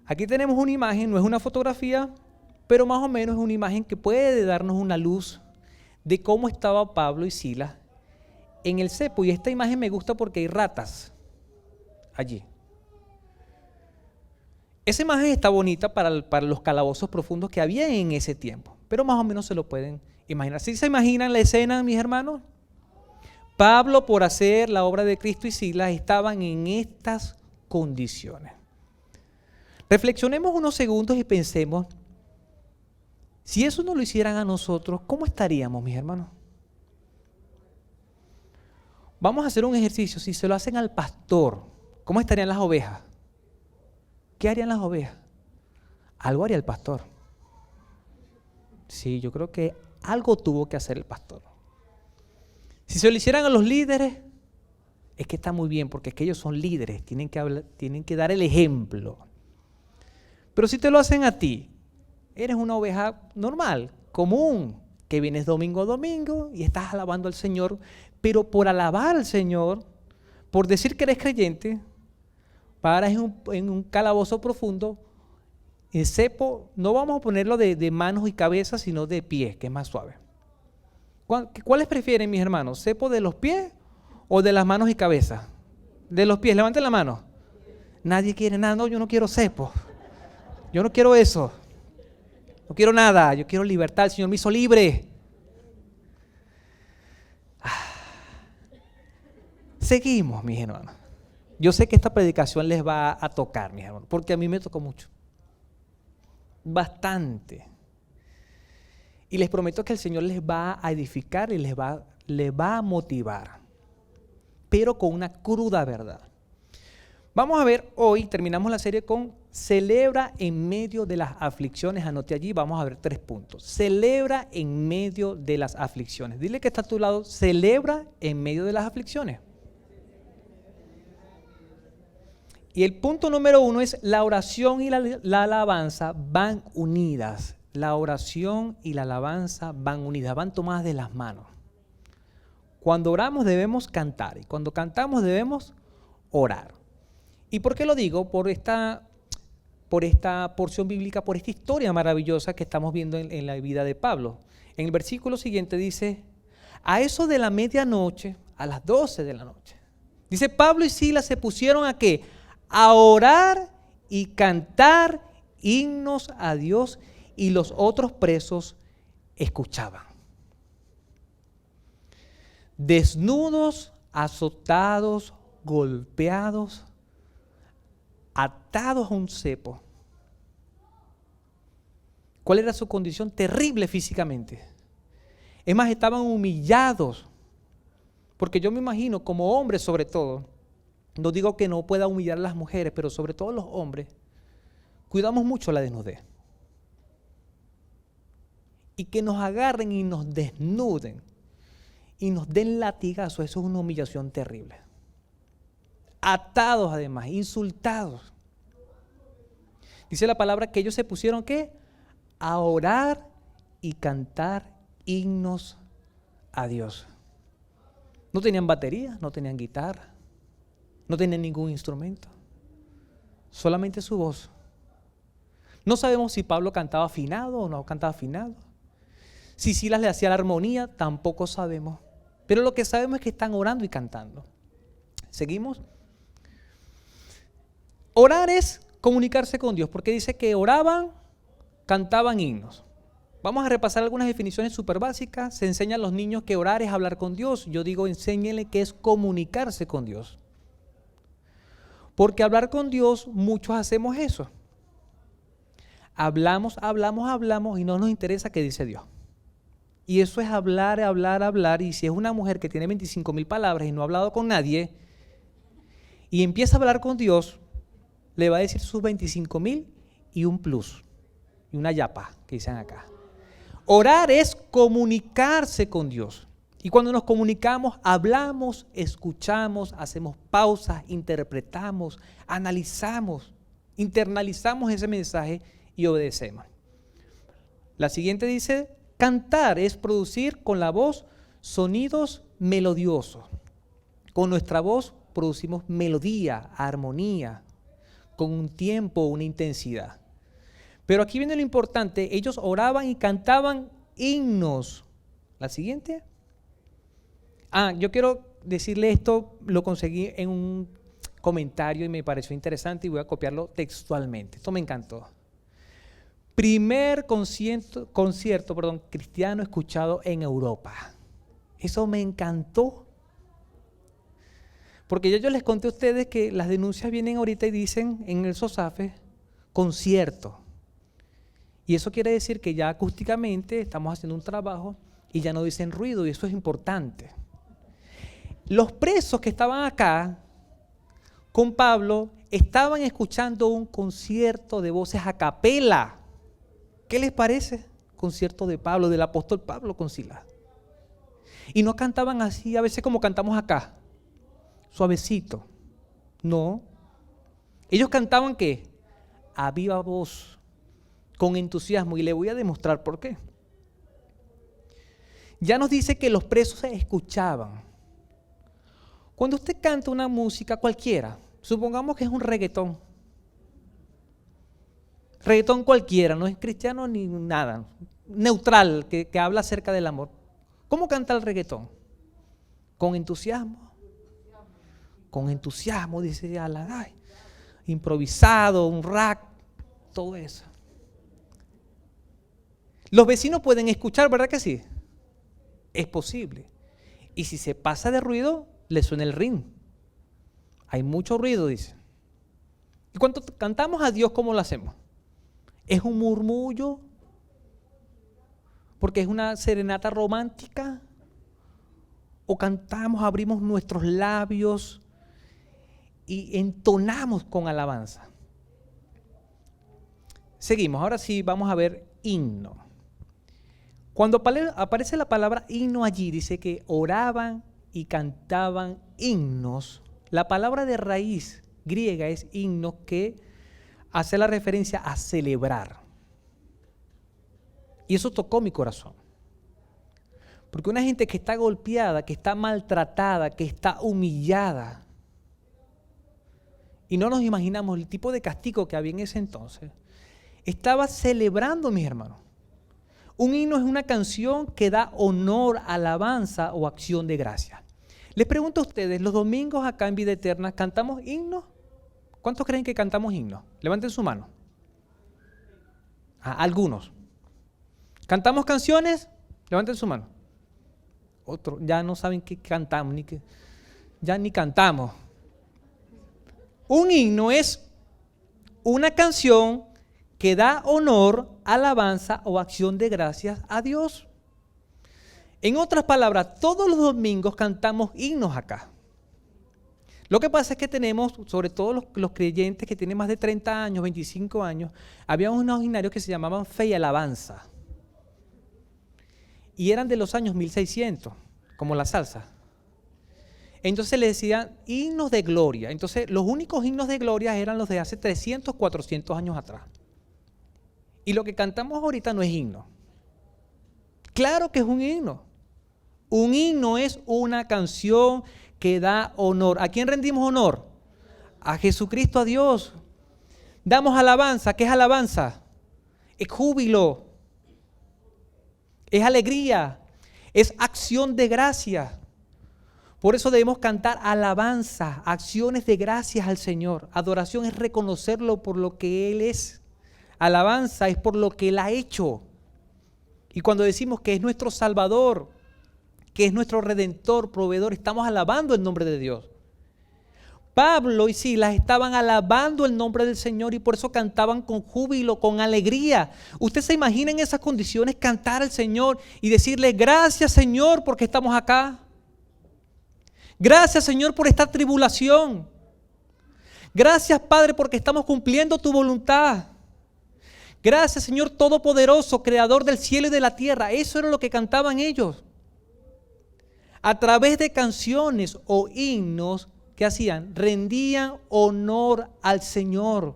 Aquí tenemos una imagen, no es una fotografía, pero más o menos es una imagen que puede darnos una luz de cómo estaba Pablo y Silas en el cepo. Y esta imagen me gusta porque hay ratas allí. Esa imagen está bonita para los calabozos profundos que había en ese tiempo, pero más o menos se lo pueden imaginar. ¿Sí se imaginan la escena, mis hermanos? Pablo, por hacer la obra de Cristo, y Silas estaban en estas condiciones. Reflexionemos unos segundos y pensemos, si eso no lo hicieran a nosotros, ¿cómo estaríamos, mis hermanos? Vamos a hacer un ejercicio. Si se lo hacen al pastor, ¿cómo estarían las ovejas? ¿Qué harían las ovejas? Algo haría el pastor. Sí, yo creo que algo tuvo que hacer el pastor. Si se lo hicieran a los líderes, es que está muy bien, porque es que ellos son líderes, tienen que dar el ejemplo. Pero si te lo hacen a ti, eres una oveja normal, común, que vienes domingo a domingo y estás alabando al Señor, pero por alabar al Señor, por decir que eres creyente, paras en un calabozo profundo, el cepo, no vamos a ponerlo de manos y cabezas, sino de pies, que es más suave. ¿Cuáles prefieren, mis hermanos? ¿Cepo de los pies o de las manos y cabezas? De los pies, levanten la mano. Nadie quiere nada, no, yo no quiero cepo. Yo no quiero eso. No quiero nada, yo quiero libertad, el Señor me hizo libre. Seguimos, mis hermanos. Yo sé que esta predicación les va a tocar, mis hermanos, porque a mí me tocó mucho. Bastante. Y les prometo que el Señor les va a edificar y les va a motivar, pero con una cruda verdad. Vamos a ver hoy, terminamos la serie con celebra en medio de las aflicciones. Anote allí, vamos a ver 3 puntos. Celebra en medio de las aflicciones. Dile que está a tu lado, celebra en medio de las aflicciones. Y el punto número 1 es la oración y la alabanza van unidas. La oración y la alabanza van unidas, van tomadas de las manos. Cuando oramos debemos cantar y cuando cantamos debemos orar. ¿Y por qué lo digo? Por esta porción bíblica, por esta historia maravillosa que estamos viendo en la vida de Pablo. En el versículo siguiente dice, a eso de la medianoche, a las 12 de la noche, dice, Pablo y Silas se pusieron ¿a qué? A orar y cantar himnos a Dios, y los otros presos escuchaban. Desnudos, azotados, golpeados, atados a un cepo. ¿Cuál era su condición? Terrible físicamente. Es más, estaban humillados. Porque yo me imagino, como hombres sobre todo, no digo que no pueda humillar a las mujeres, pero sobre todo los hombres, cuidamos mucho la desnudez. Y que nos agarren y nos desnuden y nos den latigazos, eso es una humillación terrible. Atados además, insultados. Dice la palabra que ellos se pusieron ¿qué? A orar y cantar himnos a Dios. No tenían batería, no tenían guitarra, no tenían ningún instrumento, solamente su voz. No sabemos si Pablo cantaba afinado o no cantaba afinado. Si Silas le hacía la armonía, tampoco sabemos. Pero lo que sabemos es que están orando y cantando. ¿Seguimos? Orar es comunicarse con Dios, porque dice que oraban, cantaban himnos. Vamos a repasar algunas definiciones súper básicas. Se enseña a los niños que orar es hablar con Dios. Yo digo, enséñenle que es comunicarse con Dios. Porque hablar con Dios, muchos hacemos eso. Hablamos y no nos interesa qué dice Dios. Y eso es hablar. Y si es una mujer que tiene 25,000 palabras y no ha hablado con nadie, y empieza a hablar con Dios, le va a decir sus 25,000 y un plus, y una yapa, que dicen acá. Orar es comunicarse con Dios. Y cuando nos comunicamos, hablamos, escuchamos, hacemos pausas, interpretamos, analizamos, internalizamos ese mensaje y obedecemos. La siguiente dice, cantar es producir con la voz sonidos melodiosos. Con nuestra voz producimos melodía, armonía, con un tiempo, una intensidad. Pero aquí viene lo importante, ellos oraban y cantaban himnos. La siguiente. Yo quiero decirle esto, lo conseguí en un comentario y me pareció interesante y voy a copiarlo textualmente. Esto me encantó. Primer concierto cristiano escuchado en Europa. Eso me encantó. Porque ya yo les conté a ustedes que las denuncias vienen ahorita y dicen en el SOSAFE, concierto. Y eso quiere decir que ya acústicamente estamos haciendo un trabajo y ya no dicen ruido, y eso es importante. Los presos que estaban acá con Pablo estaban escuchando un concierto de voces a capela. ¿Qué les parece? Concierto de Pablo, del apóstol Pablo con Silas. Y no cantaban así, a veces como cantamos acá, suavecito. No. Ellos cantaban ¿qué? A viva voz, con entusiasmo, y le voy a demostrar por qué. Ya nos dice que los presos se escuchaban. Cuando usted canta una música cualquiera, supongamos que es un reggaetón cualquiera, no es cristiano ni nada, neutral, que habla acerca del amor. ¿Cómo canta el reggaetón? Con entusiasmo. Con entusiasmo, dice Alan, improvisado, un rap, todo eso. Los vecinos pueden escuchar, ¿verdad que sí? Es posible. Y si se pasa de ruido, le suena el ring. Hay mucho ruido, dice. Y cuando cantamos a Dios, ¿cómo lo hacemos? ¿Es un murmullo? ¿Porque es una serenata romántica? ¿O cantamos, abrimos nuestros labios y entonamos con alabanza? Seguimos, ahora sí vamos a ver himno. Cuando aparece la palabra himno allí, dice que oraban y cantaban himnos. La palabra de raíz griega es himno, que hace la referencia a celebrar. Y eso tocó mi corazón. Porque una gente que está golpeada, que está maltratada, que está humillada, y no nos imaginamos el tipo de castigo que había en ese entonces, estaba celebrando, mis hermanos. Un himno es una canción que da honor, alabanza o acción de gracia. Les pregunto a ustedes, los domingos acá en Vida Eterna, ¿cantamos himnos? ¿Cuántos creen que cantamos himnos? Levanten su mano. Algunos. ¿Cantamos canciones? Levanten su mano. Otros ya no saben qué cantamos, ya ni cantamos. Un himno es una canción que da honor, alabanza o acción de gracias a Dios. En otras palabras, todos los domingos cantamos himnos acá. Lo que pasa es que tenemos, sobre todo los creyentes que tienen más de 30 años, 25 años, había unos himnarios que se llamaban Fe y Alabanza. Y eran de los años 1600, como la salsa. Entonces le decían himnos de gloria. Entonces los únicos himnos de gloria eran los de hace 300, 400 años atrás. Y lo que cantamos ahorita no es himno. Claro que es un himno. Un himno es una canción que da honor. ¿A quién rendimos honor? A Jesucristo, a Dios. Damos alabanza. ¿Qué es alabanza? Es júbilo. Es alegría. Es acción de gracia. Por eso debemos cantar alabanza, acciones de gracias al Señor. Adoración es reconocerlo por lo que Él es. Alabanza es por lo que Él ha hecho. Y cuando decimos que es nuestro Salvador, que es nuestro Redentor, proveedor, estamos alabando el nombre de Dios. Pablo y Silas estaban alabando el nombre del Señor y por eso cantaban con júbilo, con alegría. ¿Usted se imagina en esas condiciones cantar al Señor y decirle gracias, Señor, porque estamos acá? Gracias, Señor, por esta tribulación. Gracias, Padre, porque estamos cumpliendo tu voluntad. Gracias, Señor Todopoderoso, Creador del cielo y de la tierra. Eso era lo que cantaban ellos. A través de canciones o himnos, ¿qué hacían? Rendían honor al Señor,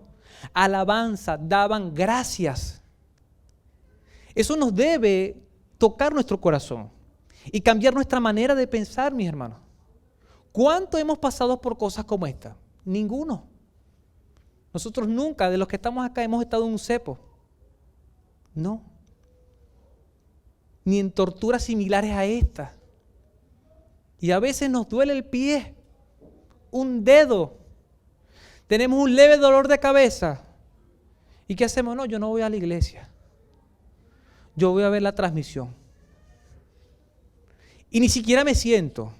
alabanza, daban gracias. Eso nos debe tocar nuestro corazón y cambiar nuestra manera de pensar, mis hermanos. ¿Cuánto hemos pasado por cosas como esta? Ninguno. Nosotros nunca, de los que estamos acá, hemos estado en un cepo. No. Ni en torturas similares a esta. Y a veces nos duele el pie, un dedo. Tenemos un leve dolor de cabeza. ¿Y qué hacemos? No, yo no voy a la iglesia. Yo voy a ver la transmisión. Y ni siquiera me siento.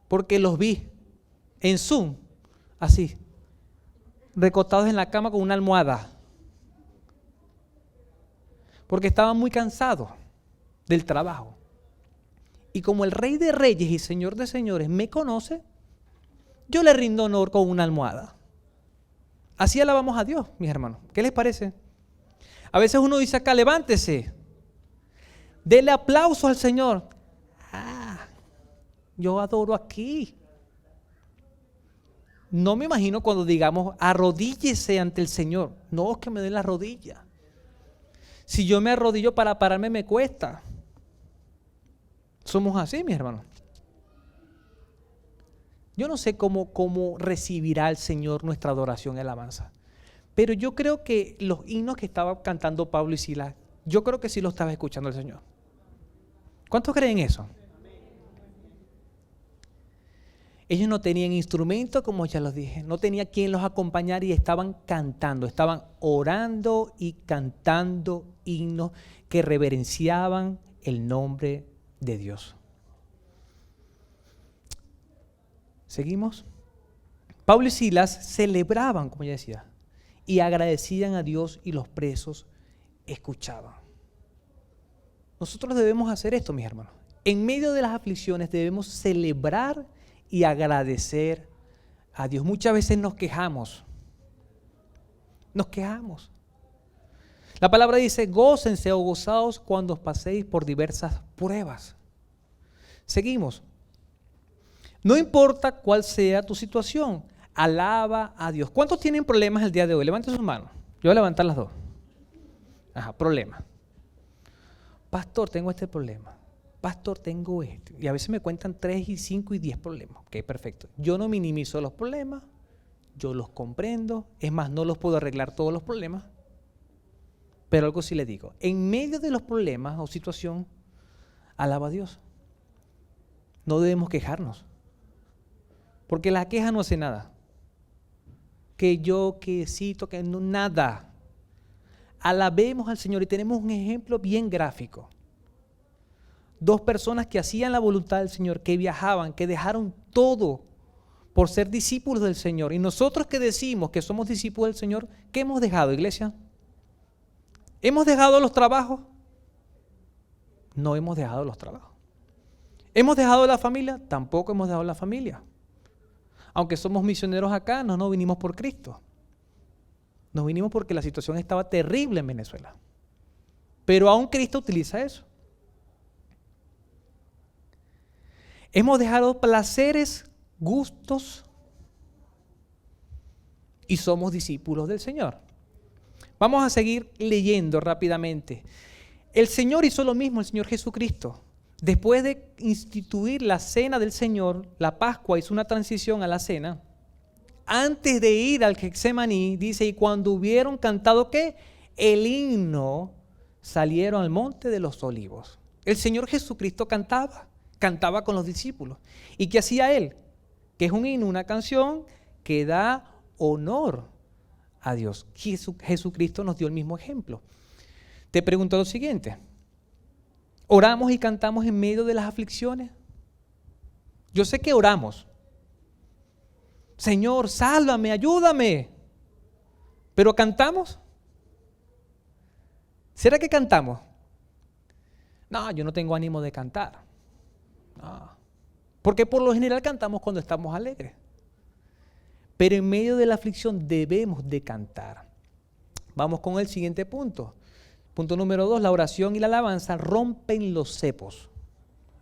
Porque los vi en Zoom, así, recostados en la cama con una almohada. Porque estaban muy cansados del trabajo. Y como el Rey de Reyes y Señor de Señores me conoce, yo le rindo honor con una almohada. Así alabamos a Dios, mis hermanos. ¿Qué les parece? A veces uno dice acá, levántese, dele aplausos al Señor. Yo adoro aquí. No me imagino cuando digamos, arrodíllese ante el Señor. No, es que me den la rodilla. Si yo me arrodillo para pararme me cuesta. Somos así, mis hermanos. Yo no sé cómo recibirá el Señor nuestra adoración y alabanza. Pero yo creo que los himnos que estaba cantando Pablo y Silas, yo creo que sí lo estaba escuchando el Señor. ¿Cuántos creen eso? Ellos no tenían instrumento, como ya los dije, no tenía quien los acompañara y estaban cantando, estaban orando y cantando himnos que reverenciaban el nombre de Dios. ¿Seguimos? Pablo y Silas celebraban, como ya decía, y agradecían a Dios y los presos escuchaban. Nosotros debemos hacer esto, mis hermanos. En medio de las aflicciones debemos celebrar y agradecer a Dios. Muchas veces nos quejamos. Nos quejamos. La palabra dice, gócense o gozaos cuando os paséis por diversas pruebas. Seguimos. No importa cuál sea tu situación, alaba a Dios. ¿Cuántos tienen problemas el día de hoy? Levanten sus manos. Yo voy a levantar las dos. Problema. Pastor, tengo este problema. Pastor, tengo este. Y a veces me cuentan 3 y 5 y 10 problemas. Ok, perfecto. Yo no minimizo los problemas. Yo los comprendo. Es más, no los puedo arreglar todos los problemas. Pero algo sí le digo. En medio de los problemas o situación, alaba a Dios. No debemos quejarnos. Porque la queja no hace nada. Que yo, que cito, que no, nada. Alabemos al Señor y tenemos un ejemplo bien gráfico. 2 personas que hacían la voluntad del Señor, que viajaban, que dejaron todo por ser discípulos del Señor. Y nosotros que decimos que somos discípulos del Señor, ¿qué hemos dejado, iglesia? ¿Hemos dejado los trabajos? No hemos dejado los trabajos. ¿Hemos dejado la familia? Tampoco hemos dejado la familia. Aunque somos misioneros acá, no vinimos por Cristo. Nos vinimos porque la situación estaba terrible en Venezuela. Pero aún Cristo utiliza eso. Hemos dejado placeres, gustos y somos discípulos del Señor. Vamos a seguir leyendo rápidamente. El Señor hizo lo mismo, el Señor Jesucristo. Después de instituir la cena del Señor, la Pascua hizo una transición a la cena. Antes de ir al Getsemaní, dice, y cuando hubieron cantado, ¿qué? El himno, salieron al monte de los olivos. El Señor Jesucristo cantaba con los discípulos. ¿Y qué hacía Él? Que es un himno, una canción que da honor a Dios. Jesucristo nos dio el mismo ejemplo. Te pregunto lo siguiente, ¿Oramos y cantamos en medio de las aflicciones? Yo sé que oramos. Señor, sálvame, ayúdame. ¿Pero cantamos? ¿Será que cantamos? No, yo no tengo ánimo de cantar. No. Porque por lo general cantamos cuando estamos alegres. Pero en medio de la aflicción debemos de cantar. Vamos con el siguiente punto. Punto número 2, la oración y la alabanza rompen los cepos.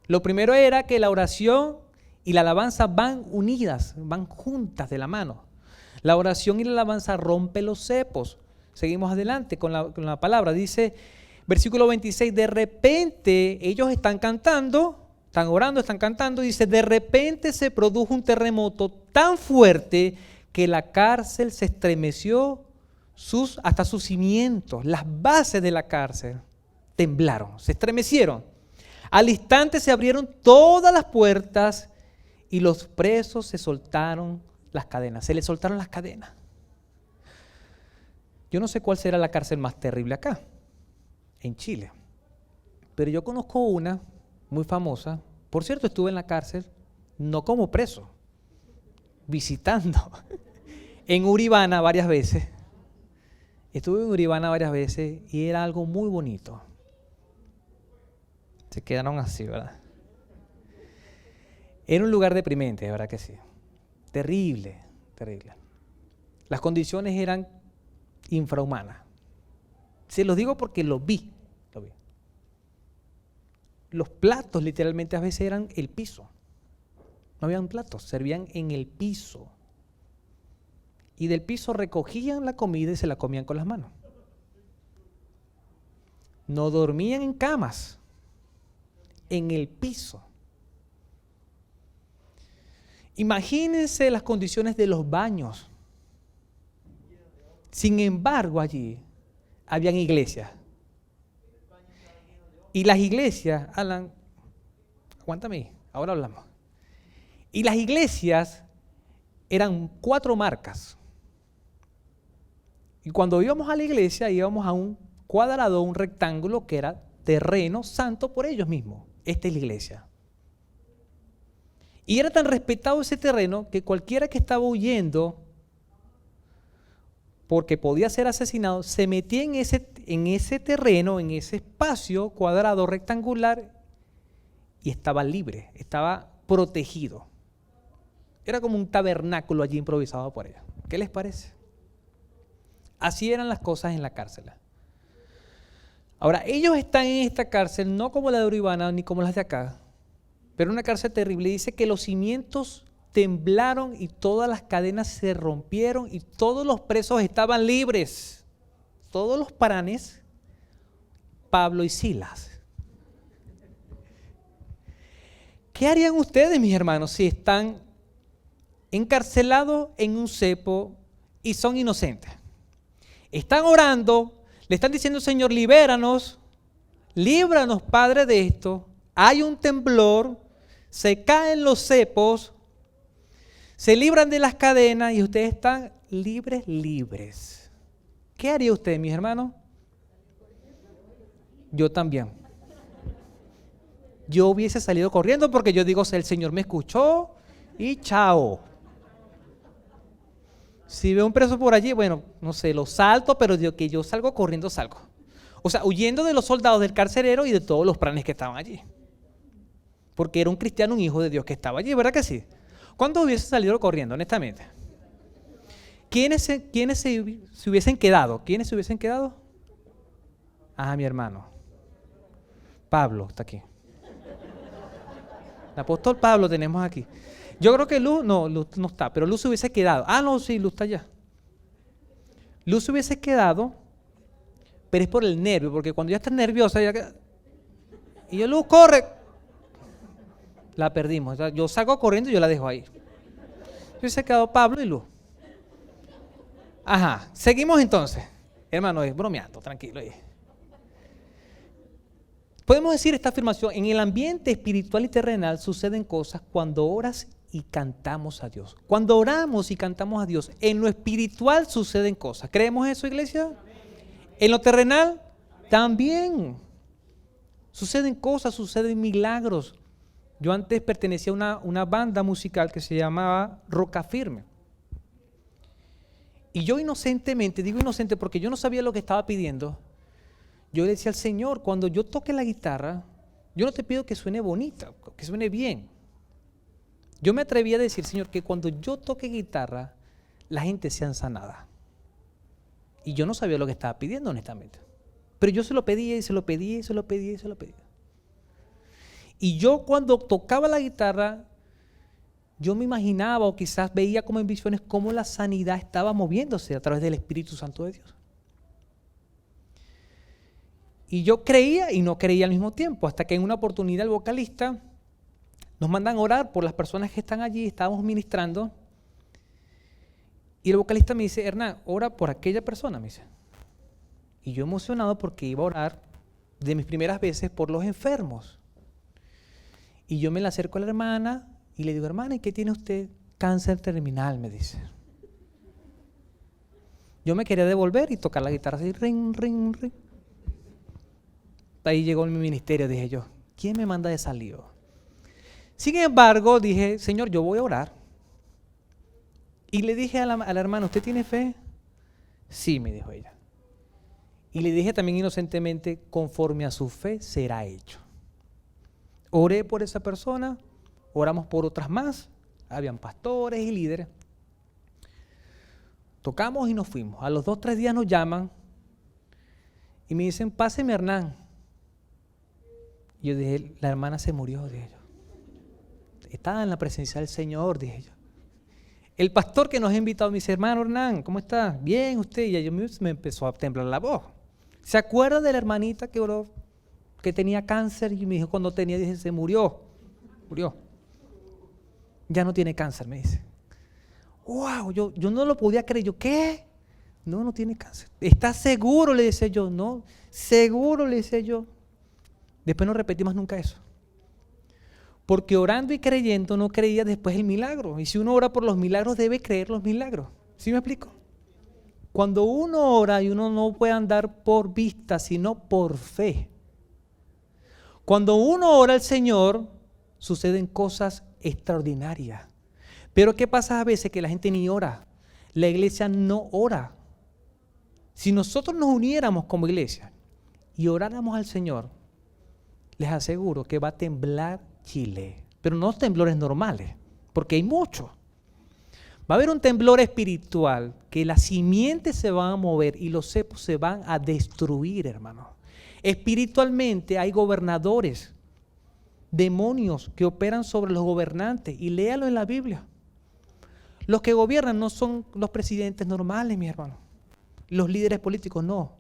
Lo primero era que la oración y la alabanza van unidas, van juntas de la mano. La oración y la alabanza rompen los cepos. Seguimos adelante con la palabra. Dice, versículo 26, de repente ellos están cantando, están orando, están cantando. Dice, de repente se produjo un terremoto tan fuerte que la cárcel se estremeció hasta sus cimientos. Las bases de la cárcel temblaron, se estremecieron. Al instante se abrieron todas las puertas y los presos se soltaron las cadenas. Se les soltaron las cadenas. Yo no sé cuál será la cárcel más terrible acá, en Chile. Pero yo conozco una muy famosa. Por cierto, estuve en la cárcel, no como preso, visitando. En Uribana varias veces. Estuve en Uribana varias veces y era algo muy bonito. Se quedaron así, ¿verdad? Era un lugar deprimente, ¿verdad que sí? Terrible, terrible. Las condiciones eran infrahumanas. Se los digo porque lo vi. Los platos literalmente a veces eran el piso. No habían platos, servían en el piso. Y del piso recogían la comida y se la comían con las manos. No dormían en camas, en el piso. Imagínense las condiciones de los baños. Sin embargo, allí habían iglesias. Y las iglesias, Alan, aguántame ahí, ahora hablamos. Y las iglesias eran 4 marcas. Y cuando íbamos a la iglesia, íbamos a un cuadrado, un rectángulo que era terreno santo por ellos mismos. Esta es la iglesia. Y era tan respetado ese terreno que cualquiera que estaba huyendo, porque podía ser asesinado, se metía en ese terreno, en ese espacio cuadrado rectangular y estaba libre, estaba protegido. Era como un tabernáculo allí improvisado por ellos. ¿Qué les parece? Así eran las cosas en la cárcel. Ahora, ellos están en esta cárcel, no como la de Uribana ni como las de acá, pero una cárcel terrible. Dice que los cimientos temblaron y todas las cadenas se rompieron y todos los presos estaban libres. Todos los paranes, Pablo y Silas. ¿Qué harían ustedes, mis hermanos, si están encarcelados en un cepo y son inocentes? Están orando, le están diciendo, Señor, libéranos, líbranos, Padre, de esto. Hay un temblor, se caen los cepos, se libran de las cadenas y ustedes están libres. ¿Qué haría usted, mis hermanos? Yo también. Yo hubiese salido corriendo porque yo digo, el Señor me escuchó y chao. Si veo un preso por allí, bueno, no sé, lo salto, pero de que yo salgo corriendo, salgo. O sea, huyendo de los soldados del carcelero y de todos los pranes que estaban allí. Porque era un cristiano, un hijo de Dios que estaba allí, ¿verdad que sí? ¿Cuántos hubiesen salido corriendo, honestamente? ¿Quiénes se hubiesen quedado? ¿Quiénes se hubiesen quedado? Ah, mi hermano. Pablo está aquí. El apóstol Pablo tenemos aquí. Yo creo que Luz no está, pero Luz se hubiese quedado. Ah, no, sí, Luz está allá. Luz se hubiese quedado, pero es por el nervio, porque cuando ya está nerviosa, y Luz corre, la perdimos. Yo salgo corriendo y yo la dejo ahí. Yo hubiese quedado Pablo y Luz. Ajá, seguimos entonces. Hermano, es bromeando, tranquilo. Podemos decir esta afirmación: en el ambiente espiritual y terrenal suceden cosas cuando oras y cantamos a Dios. Cuando oramos y cantamos a Dios, en lo espiritual suceden cosas. ¿Creemos eso, iglesia? En lo terrenal, también. Suceden cosas, suceden milagros. Yo antes pertenecía a una banda musical que se llamaba Roca Firme. Y yo inocentemente, digo inocente porque yo no sabía lo que estaba pidiendo, yo le decía al Señor, cuando yo toque la guitarra, yo no te pido que suene bonita, que suene bien. Yo me atreví a decir, Señor, que cuando yo toque guitarra, la gente sea sanada. Y yo no sabía lo que estaba pidiendo, honestamente. Pero yo se lo pedía y se lo pedía y se lo pedía y se lo pedía. Y yo cuando tocaba la guitarra, yo me imaginaba o quizás veía como en visiones cómo la sanidad estaba moviéndose a través del Espíritu Santo de Dios. Y yo creía y no creía al mismo tiempo, hasta que en una oportunidad el vocalista nos mandan a orar por las personas que están allí, estábamos ministrando, y el vocalista me dice, Hernán, ora por aquella persona, me dice. Y yo emocionado porque iba a orar de mis primeras veces por los enfermos. Y yo me le acerco a la hermana y le digo, hermana, ¿y qué tiene usted? Cáncer terminal, me dice. Yo me quería devolver y tocar la guitarra así, ring, ring, ring. Ahí llegó mi ministerio, dije yo, ¿quién me manda de lío? Sin embargo, dije, Señor, yo voy a orar. Y le dije a la hermana, ¿usted tiene fe? Sí, me dijo ella. Y le dije también inocentemente, conforme a su fe será hecho. Oré por esa persona, oramos por otras más, habían pastores y líderes. Tocamos y nos fuimos. A los 2 o 3 días nos llaman y me dicen, páseme Hernán. Y yo dije, la hermana se murió, dije yo. Estaba en la presencia del Señor, dije yo. El pastor que nos ha invitado me dice, hermano Hernán, ¿cómo está? Bien, usted. Y yo me empezó a temblar la voz. ¿Se acuerda de la hermanita que oró, que tenía cáncer? Y me dijo, cuando tenía, dije, se murió. Murió. Ya no tiene cáncer, me dice. Wow, yo no lo podía creer. Yo, ¿qué? No tiene cáncer. ¿Estás seguro? Le decía yo. No, seguro, le decía yo. Después no repetimos nunca eso. Porque orando y creyendo no creía después el milagro. Y si uno ora por los milagros, debe creer los milagros. ¿Sí me explico? Cuando uno ora y uno no puede andar por vista, sino por fe. Cuando uno ora al Señor, suceden cosas extraordinarias. Pero ¿qué pasa a veces? Que la gente ni ora. La iglesia no ora. Si nosotros nos uniéramos como iglesia y oráramos al Señor, les aseguro que va a temblar Chile, pero no temblores normales, porque hay muchos. Va a haber un temblor espiritual, que las simientes se van a mover y los cepos se van a destruir, hermano. Espiritualmente hay gobernadores, demonios que operan sobre los gobernantes, y léalo en la Biblia. Los que gobiernan no son los presidentes normales, mi hermano. Los líderes políticos no.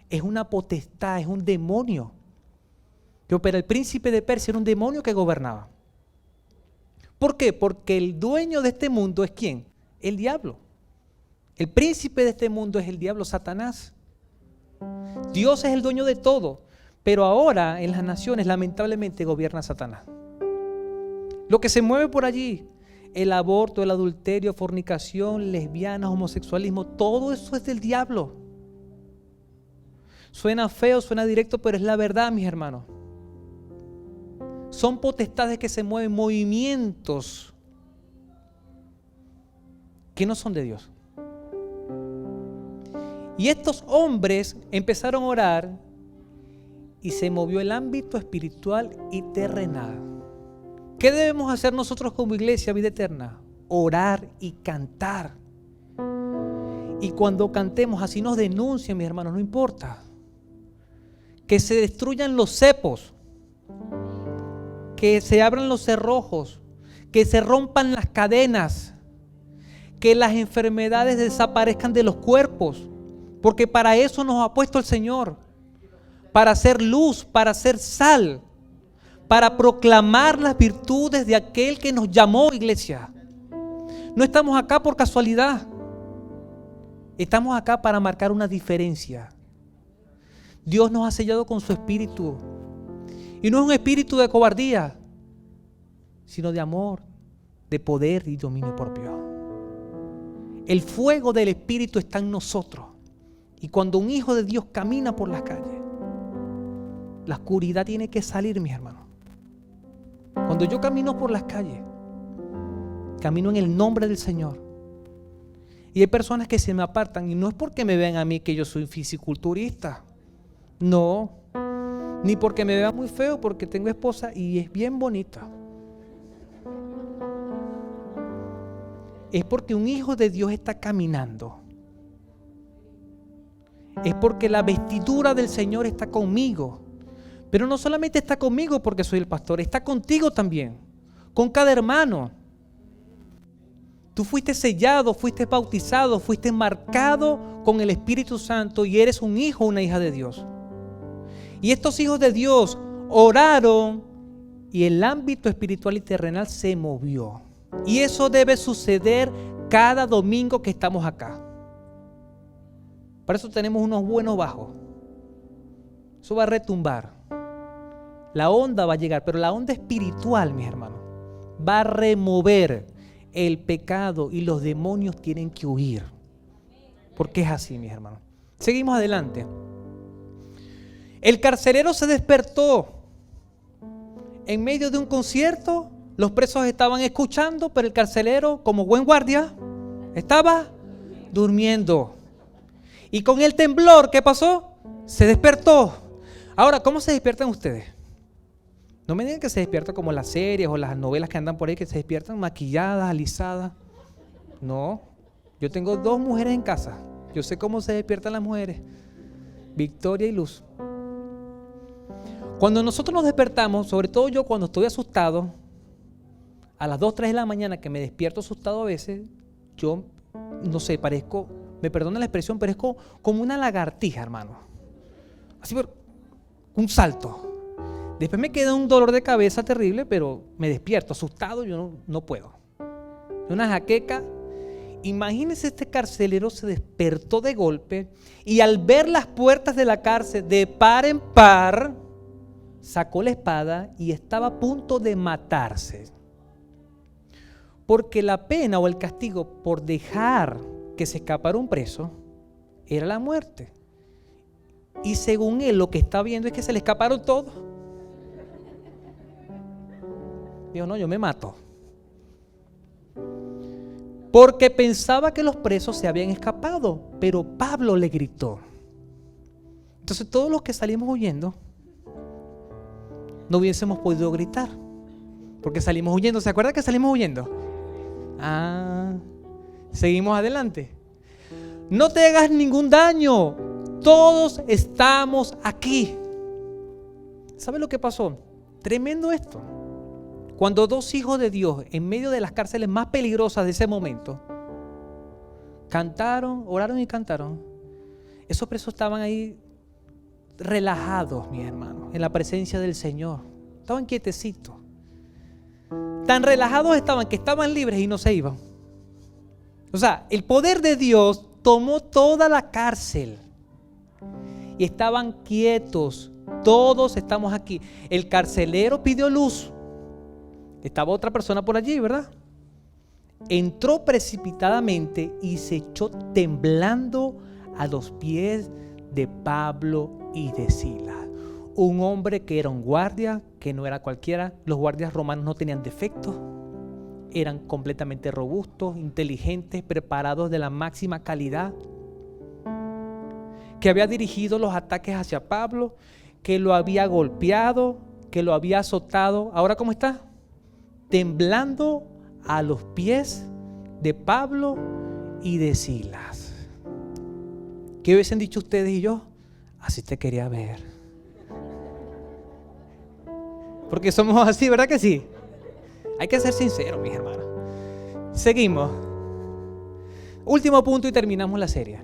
Es una potestad, es un demonio que opera. El príncipe de Persia era un demonio que gobernaba. ¿Por qué? Porque el dueño de este mundo es ¿quién? El diablo. El príncipe de este mundo es el diablo, Satanás. Dios es el dueño de todo, pero ahora en las naciones lamentablemente gobierna Satanás. Lo que se mueve por allí, el aborto, el adulterio, fornicación, lesbianas, homosexualismo, todo eso es del diablo. Suena feo, suena directo, pero es la verdad, mis hermanos. Son potestades que se mueven, movimientos que no son de Dios. Y estos hombres empezaron a orar y se movió el ámbito espiritual y terrenal. ¿Qué debemos hacer nosotros como iglesia Vida Eterna? Orar y cantar. Y cuando cantemos, así nos denuncien, mis hermanos, no importa. Que se destruyan los cepos, que se abran los cerrojos, que se rompan las cadenas, que las enfermedades desaparezcan de los cuerpos, porque para eso nos ha puesto el Señor, para hacer luz, para hacer sal, para proclamar las virtudes de aquel que nos llamó, iglesia. No estamos acá por casualidad, estamos acá para marcar una diferencia. Dios nos ha sellado con su espíritu, y no es un espíritu de cobardía, sino de amor, de poder y dominio propio. El fuego del espíritu está en nosotros, y cuando un hijo de Dios camina por las calles, La oscuridad tiene que salir, mis hermanos. Cuando yo camino por las calles, camino en el nombre del Señor. Y hay personas que se me apartan y no es porque me vean a mí que yo soy fisiculturista. No. Ni porque me vea muy feo, porque tengo esposa y es bien bonita. Es porque un hijo de Dios está caminando. Es porque la vestidura del Señor está conmigo. Pero no solamente está conmigo porque soy el pastor, está contigo también, con cada hermano. Tú fuiste sellado, fuiste bautizado, fuiste marcado con el Espíritu Santo y eres un hijo o una hija de Dios. Y estos hijos de Dios oraron y el ámbito espiritual y terrenal se movió. Y eso debe suceder cada domingo que estamos acá. Para eso tenemos unos buenos bajos. Eso va a retumbar. La onda va a llegar, pero la onda espiritual, mis hermanos, va a remover el pecado y los demonios tienen que huir. Porque es así, mis hermanos. Seguimos adelante. El carcelero se despertó en medio de un concierto. Los presos estaban escuchando, pero el carcelero, como buen guardia, estaba durmiendo. Y con el temblor, ¿qué pasó? Se despertó. Ahora, ¿cómo se despiertan ustedes? No me digan que se despiertan como las series o las novelas que andan por ahí, que se despiertan maquilladas, alisadas. No, yo tengo 2 mujeres en casa. Yo sé cómo se despiertan las mujeres. Victoria y Luz. Cuando nosotros nos despertamos, sobre todo yo cuando estoy asustado, a las 2, 3 de la mañana que me despierto asustado a veces, yo, no sé, parezco, me perdona la expresión, pero es como una lagartija, hermano. Así por un salto. Después me queda un dolor de cabeza terrible, pero me despierto asustado, yo no puedo. Una jaqueca. Imagínense, este carcelero se despertó de golpe y al ver las puertas de la cárcel de par en par, sacó la espada y estaba a punto de matarse. Porque la pena o el castigo por dejar que se escapara un preso era la muerte. Y según él, lo que está viendo es que se le escaparon todos. Dijo, no, yo me mato. Porque pensaba que los presos se habían escapado, pero Pablo le gritó. Entonces todos los que salimos huyendo no hubiésemos podido gritar, porque salimos huyendo. ¿Se acuerdan que salimos huyendo? Seguimos adelante. No te hagas ningún daño, todos estamos aquí. ¿Sabe lo que pasó? Tremendo esto. Cuando 2 hijos de Dios en medio de las cárceles más peligrosas de ese momento cantaron, oraron y cantaron, esos presos estaban ahí relajados, mis hermanos, en la presencia del Señor. Estaban quietecitos. Tan relajados estaban que estaban libres y no se iban. O sea, el poder de Dios tomó toda la cárcel y estaban quietos. Todos estamos aquí. El carcelero pidió luz. Estaba otra persona por allí, ¿verdad? Entró precipitadamente y se echó temblando a los pies de Pablo y de Silas. Un hombre que era un guardia, que no era cualquiera. Los guardias romanos no tenían defectos. Eran completamente robustos, inteligentes, preparados de la máxima calidad. Que había dirigido los ataques hacia Pablo, que lo había golpeado, que lo había azotado. ¿Ahora cómo está? Temblando a los pies de Pablo y de Silas. ¿Qué hubiesen dicho ustedes y yo? Así te quería ver. Porque somos así, ¿verdad que sí? Hay que ser sinceros, mis hermanos. Seguimos. Último punto y terminamos la serie.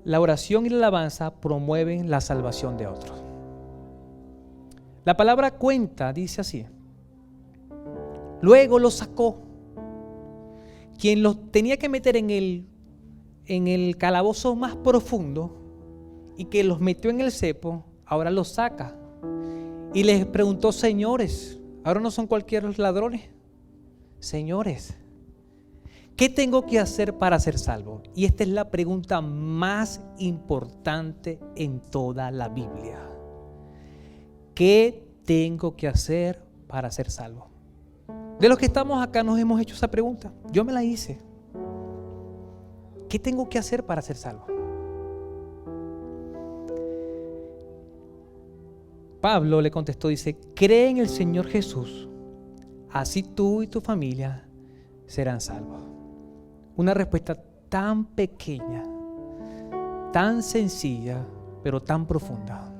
La oración y la alabanza promueven la salvación de otros. La palabra cuenta dice así. Luego los sacó. Quien los tenía que meter en el calabozo más profundo y que los metió en el cepo, ahora los saca. Y les preguntó, señores, ahora no son cualquier ladrones. Señores, ¿Qué tengo que hacer para ser salvo? Y esta es la pregunta más importante en toda la Biblia. ¿Qué tengo que hacer para ser salvo? De los que estamos acá nos hemos hecho esa pregunta. Yo me la hice. ¿Qué tengo que hacer para ser salvo? Pablo le contestó, dice, cree en el Señor Jesús, así tú y tu familia serán salvos. Una respuesta tan pequeña, tan sencilla, pero tan profunda.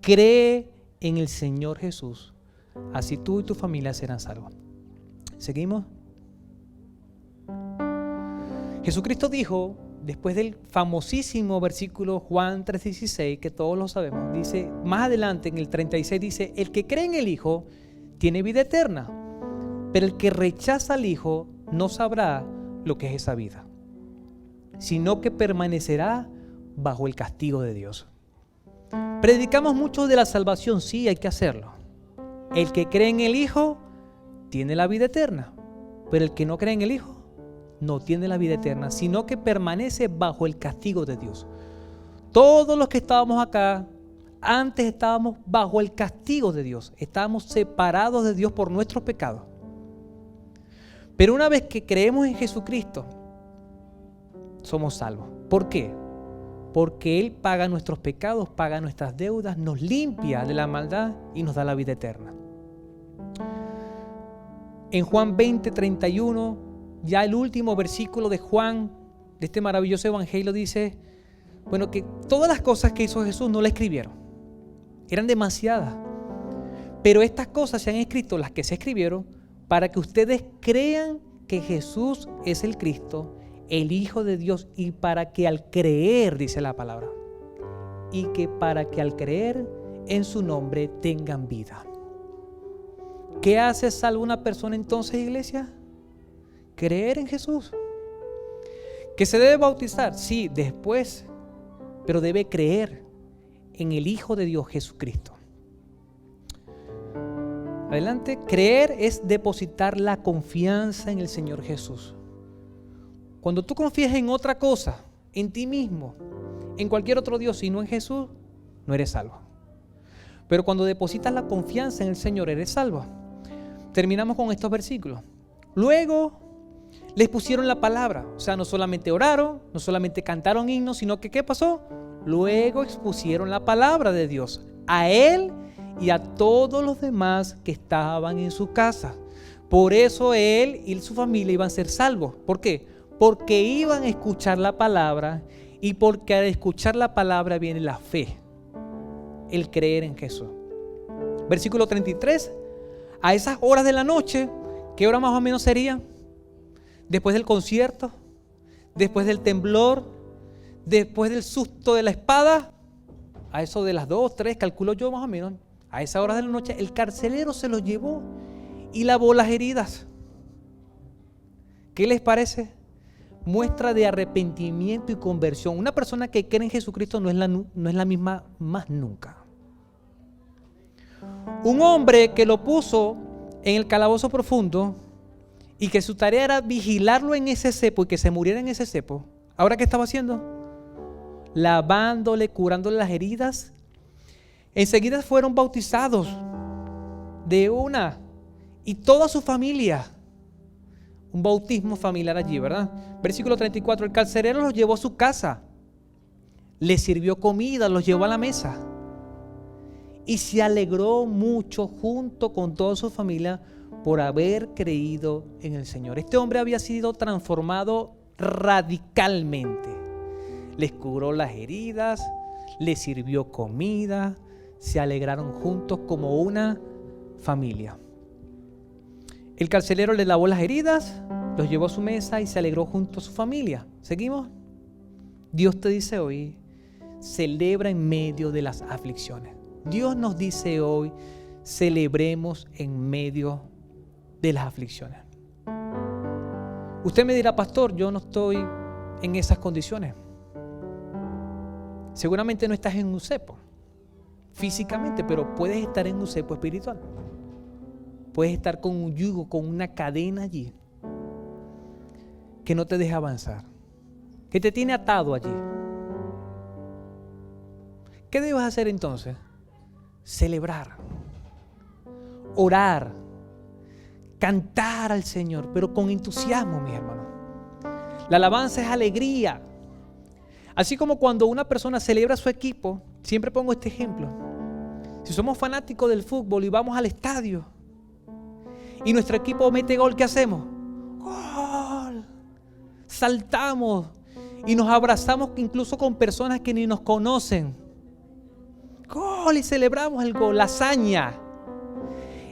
Cree en el Señor Jesús, así tú y tu familia serán salvos. ¿Seguimos? Jesucristo dijo, después del famosísimo versículo Juan 3:16, que todos lo sabemos, dice, más adelante en el 36 dice, el que cree en el Hijo tiene vida eterna, pero el que rechaza al Hijo no sabrá lo que es esa vida, sino que permanecerá bajo el castigo de Dios. Predicamos mucho de la salvación, sí, hay que hacerlo. El que cree en el Hijo tiene la vida eterna, pero el que no cree en el Hijo no tiene la vida eterna, sino que permanece bajo el castigo de Dios. Todos los que estábamos acá, antes estábamos bajo el castigo de Dios, estábamos separados de Dios por nuestros pecados. Pero una vez que creemos en Jesucristo, somos salvos. ¿Por qué? Porque Él paga nuestros pecados, paga nuestras deudas, nos limpia de la maldad y nos da la vida eterna. En Juan 20:31, ya el último versículo de Juan, de este maravilloso evangelio, dice, bueno, que todas las cosas que hizo Jesús no la escribieron. Eran demasiadas. Pero estas cosas se han escrito, las que se escribieron, para que ustedes crean que Jesús es el Cristo, el Hijo de Dios, y para que al creer, dice la palabra, y que para que al creer en su nombre tengan vida. ¿Qué hace salvo una persona entonces, iglesia? Creer en Jesús. ¿Que se debe bautizar? Sí, después, pero debe creer en el Hijo de Dios, Jesucristo. Adelante, creer es depositar la confianza en el Señor Jesús. Cuando tú confías en otra cosa, en ti mismo, en cualquier otro Dios y no en Jesús, no eres salvo. Pero cuando depositas la confianza en el Señor, eres salvo. Terminamos con estos versículos. Luego les pusieron la palabra, o sea, no solamente oraron, no solamente cantaron himnos, sino que ¿qué pasó? Luego expusieron la palabra de Dios a él y a todos los demás que estaban en su casa. Por eso él y su familia iban a ser salvos. ¿Por qué? Porque iban a escuchar la palabra, y porque al escuchar la palabra viene la fe, el creer en Jesús. Versículo 33, a esas horas de la noche, ¿qué hora más o menos serían? Después del concierto, después del temblor, después del susto de la espada, a eso de las 2, 3, calculo yo más o menos, a esa hora de la noche, el carcelero se los llevó y lavó las heridas. ¿Qué les parece? Muestra de arrepentimiento y conversión. Una persona que cree en Jesucristo no es la misma más nunca. Un hombre que lo puso en el calabozo profundo y que su tarea era vigilarlo en ese cepo y que se muriera en ese cepo, ¿ahora qué estaba haciendo? Lavándole, curándole las heridas. Enseguida fueron bautizados de una, y toda su familia. Un bautismo familiar allí, ¿verdad? Versículo 34, el carcelero los llevó a su casa, les sirvió comida, los llevó a la mesa y se alegró mucho junto con toda su familia por haber creído en el Señor. Este hombre había sido transformado radicalmente. Les curó las heridas, les sirvió comida, se alegraron juntos como una familia. El carcelero le lavó las heridas, los llevó a su mesa y se alegró junto a su familia. ¿Seguimos? Dios te dice hoy, celebra en medio de las aflicciones. Dios nos dice hoy, celebremos en medio de las aflicciones. Usted me dirá, pastor, yo no estoy en esas condiciones. Seguramente no estás en un cepo físicamente, pero puedes estar en un cepo espiritual. Puedes estar con un yugo, con una cadena allí. que no te deja avanzar, que te tiene atado allí. ¿Qué debes hacer entonces? Celebrar, orar, cantar al Señor, pero con entusiasmo, mi hermano. La alabanza es alegría. Así como cuando una persona celebra a su equipo, siempre pongo este ejemplo. Si somos fanáticos del fútbol y vamos al estadio y nuestro equipo mete gol, ¿qué hacemos? ¡Gol! Saltamos y nos abrazamos incluso con personas que ni nos conocen. ¡Gol! Y celebramos el gol, la hazaña.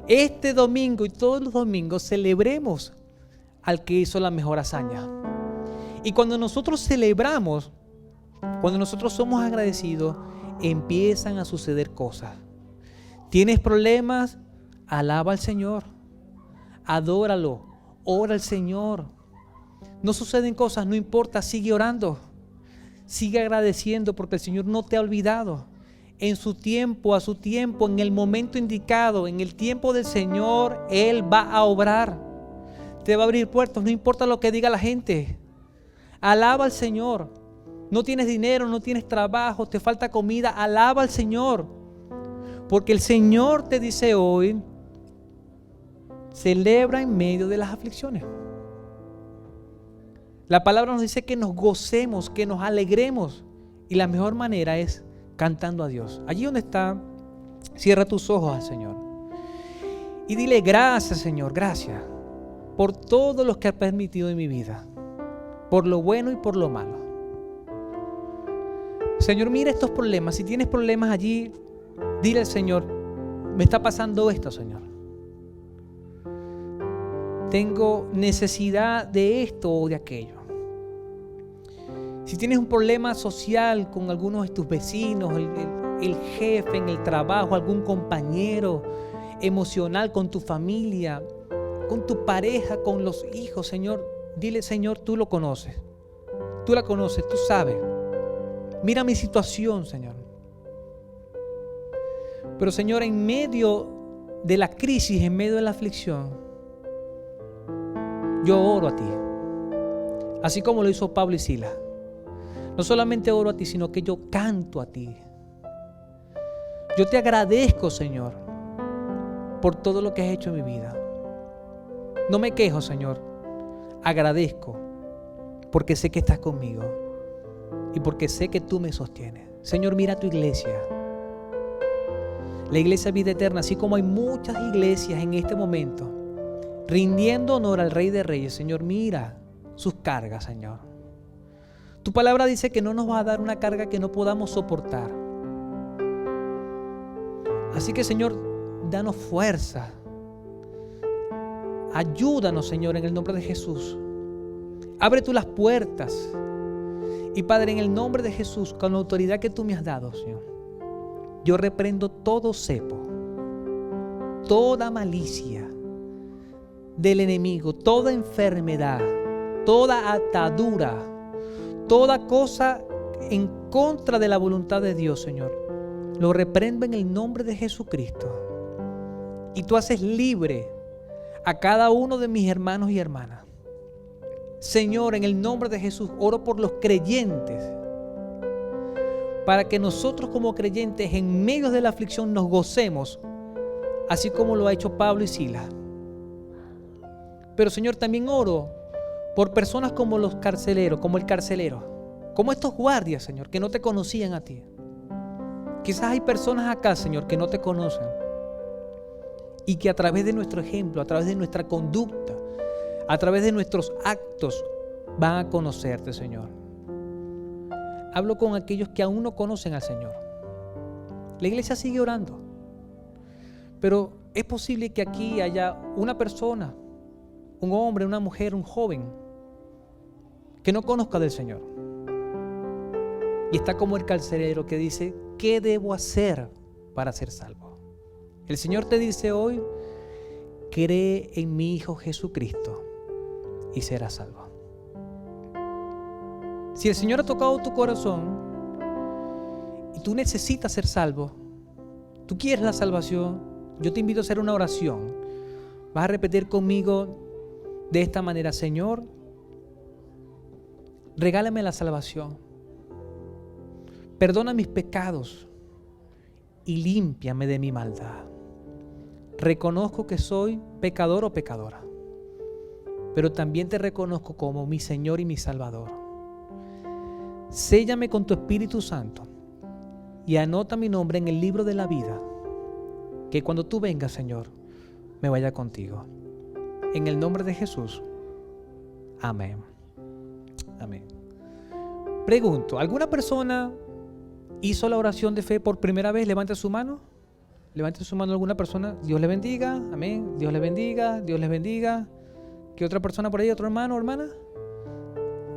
Este domingo y todos los domingos celebremos al que hizo la mejor hazaña. Y cuando nosotros celebramos, cuando nosotros somos agradecidos, empiezan a suceder cosas. ¿Tienes problemas? Alaba al Señor. Adóralo. Ora al Señor. No suceden cosas, no importa, sigue orando. Sigue agradeciendo porque el Señor no te ha olvidado. En su tiempo, a su tiempo, en el momento indicado, en el tiempo del Señor, Él va a obrar. Te va a abrir puertas, no importa lo que diga la gente. Alaba al Señor. No tienes dinero, no tienes trabajo, te falta comida, alaba al Señor. Porque el Señor te dice hoy, celebra en medio de las aflicciones. La palabra nos dice que nos gocemos, que nos alegremos. Y la mejor manera es cantando a Dios. Allí donde está, cierra tus ojos al Señor. Y dile gracias, Señor, gracias por todo lo que has permitido en mi vida. Por lo bueno y por lo malo. Señor, mira estos problemas. Si tienes problemas allí, dile al Señor, me está pasando esto, Señor. Tengo necesidad de esto o de aquello. Si tienes un problema social con algunos de tus vecinos, el jefe en el trabajo, algún compañero emocional con tu familia, con tu pareja, con los hijos, Señor, dile, Señor, tú lo conoces. Tú la conoces, tú sabes. Mira mi situación, Señor. Pero, Señor, en medio de la crisis, en medio de la aflicción, yo oro a ti. Así como lo hizo Pablo y Silas. No solamente oro a ti, sino que yo canto a ti. Yo te agradezco, Señor, por todo lo que has hecho en mi vida. No me quejo, Señor. Agradezco porque sé que estás conmigo y porque sé que tú me sostienes. Señor, mira tu iglesia. La iglesia Vida Eterna, así como hay muchas iglesias en este momento, rindiendo honor al Rey de Reyes. Señor, mira sus cargas, Señor. Tu palabra dice que no nos va a dar una carga que no podamos soportar. Así que, Señor, danos fuerza. Ayúdanos, Señor, en el nombre de Jesús. Abre tú las puertas. Y, Padre, en el nombre de Jesús, con la autoridad que tú me has dado, Señor, yo reprendo todo cepo, toda malicia del enemigo, toda enfermedad, toda atadura, toda cosa en contra de la voluntad de Dios, Señor. Lo reprendo en el nombre de Jesucristo. Y tú haces libre a cada uno de mis hermanos y hermanas. Señor, en el nombre de Jesús, oro por los creyentes, para que nosotros como creyentes en medio de la aflicción nos gocemos, así como lo ha hecho Pablo y Silas. Pero, Señor, también oro por personas como los carceleros, como el carcelero, como estos guardias, Señor, que no te conocían a ti. Quizás hay personas acá, Señor, que no te conocen y que a través de nuestro ejemplo, a través de nuestra conducta, a través de nuestros actos van a conocerte, Señor. Hablo con aquellos que aún no conocen al Señor. La iglesia sigue orando, pero es posible que aquí haya una persona, un hombre, una mujer, un joven que no conozca del Señor y está como el carcelero que dice, ¿qué debo hacer para ser salvo? El Señor te dice hoy, cree en mi Hijo Jesucristo y serás salvo. Si el Señor ha tocado tu corazón y tú necesitas ser salvo, tú quieres la salvación, yo te invito a hacer una oración. Vas a repetir conmigo de esta manera, Señor, regálame la salvación. Perdona mis pecados y límpiame de mi maldad. Reconozco que soy pecador o pecadora, pero también te reconozco como mi Señor y mi Salvador. Séllame con tu Espíritu Santo y anota mi nombre en el libro de la vida, que cuando tú vengas, Señor, me vaya contigo. En el nombre de Jesús. Amén. Amén. Pregunto, ¿alguna persona hizo la oración de fe por primera vez? Levante su mano. Levante su mano alguna persona. Dios le bendiga. Amén. Dios le bendiga. Dios les bendiga. ¿Qué otra persona por ahí? ¿Otro hermano o hermana?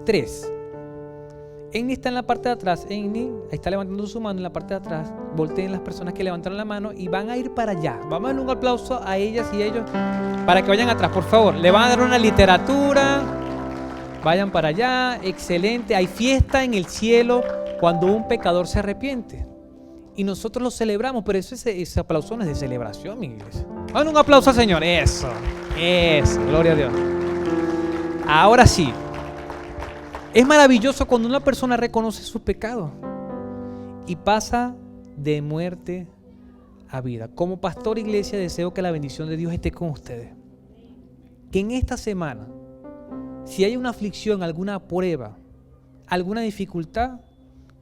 3. Enni está en la parte de atrás. Enni, ahí está levantando su mano en la parte de atrás. Volteen las personas que levantaron la mano y van a ir para allá. Vamos a dar un aplauso a ellas y ellos para que vayan atrás, por favor. Le van a dar una literatura. Vayan para allá. Excelente. Hay fiesta en el cielo cuando un pecador se arrepiente. Y nosotros lo celebramos, pero ese aplauso no es de celebración, mi iglesia. Hagan un aplauso al Señor. Eso. Gloria a Dios. Ahora sí. Es maravilloso cuando una persona reconoce sus pecados y pasa de muerte a vida. Como pastor iglesia deseo que la bendición de Dios esté con ustedes. Que en esta semana, si hay una aflicción, alguna prueba, alguna dificultad,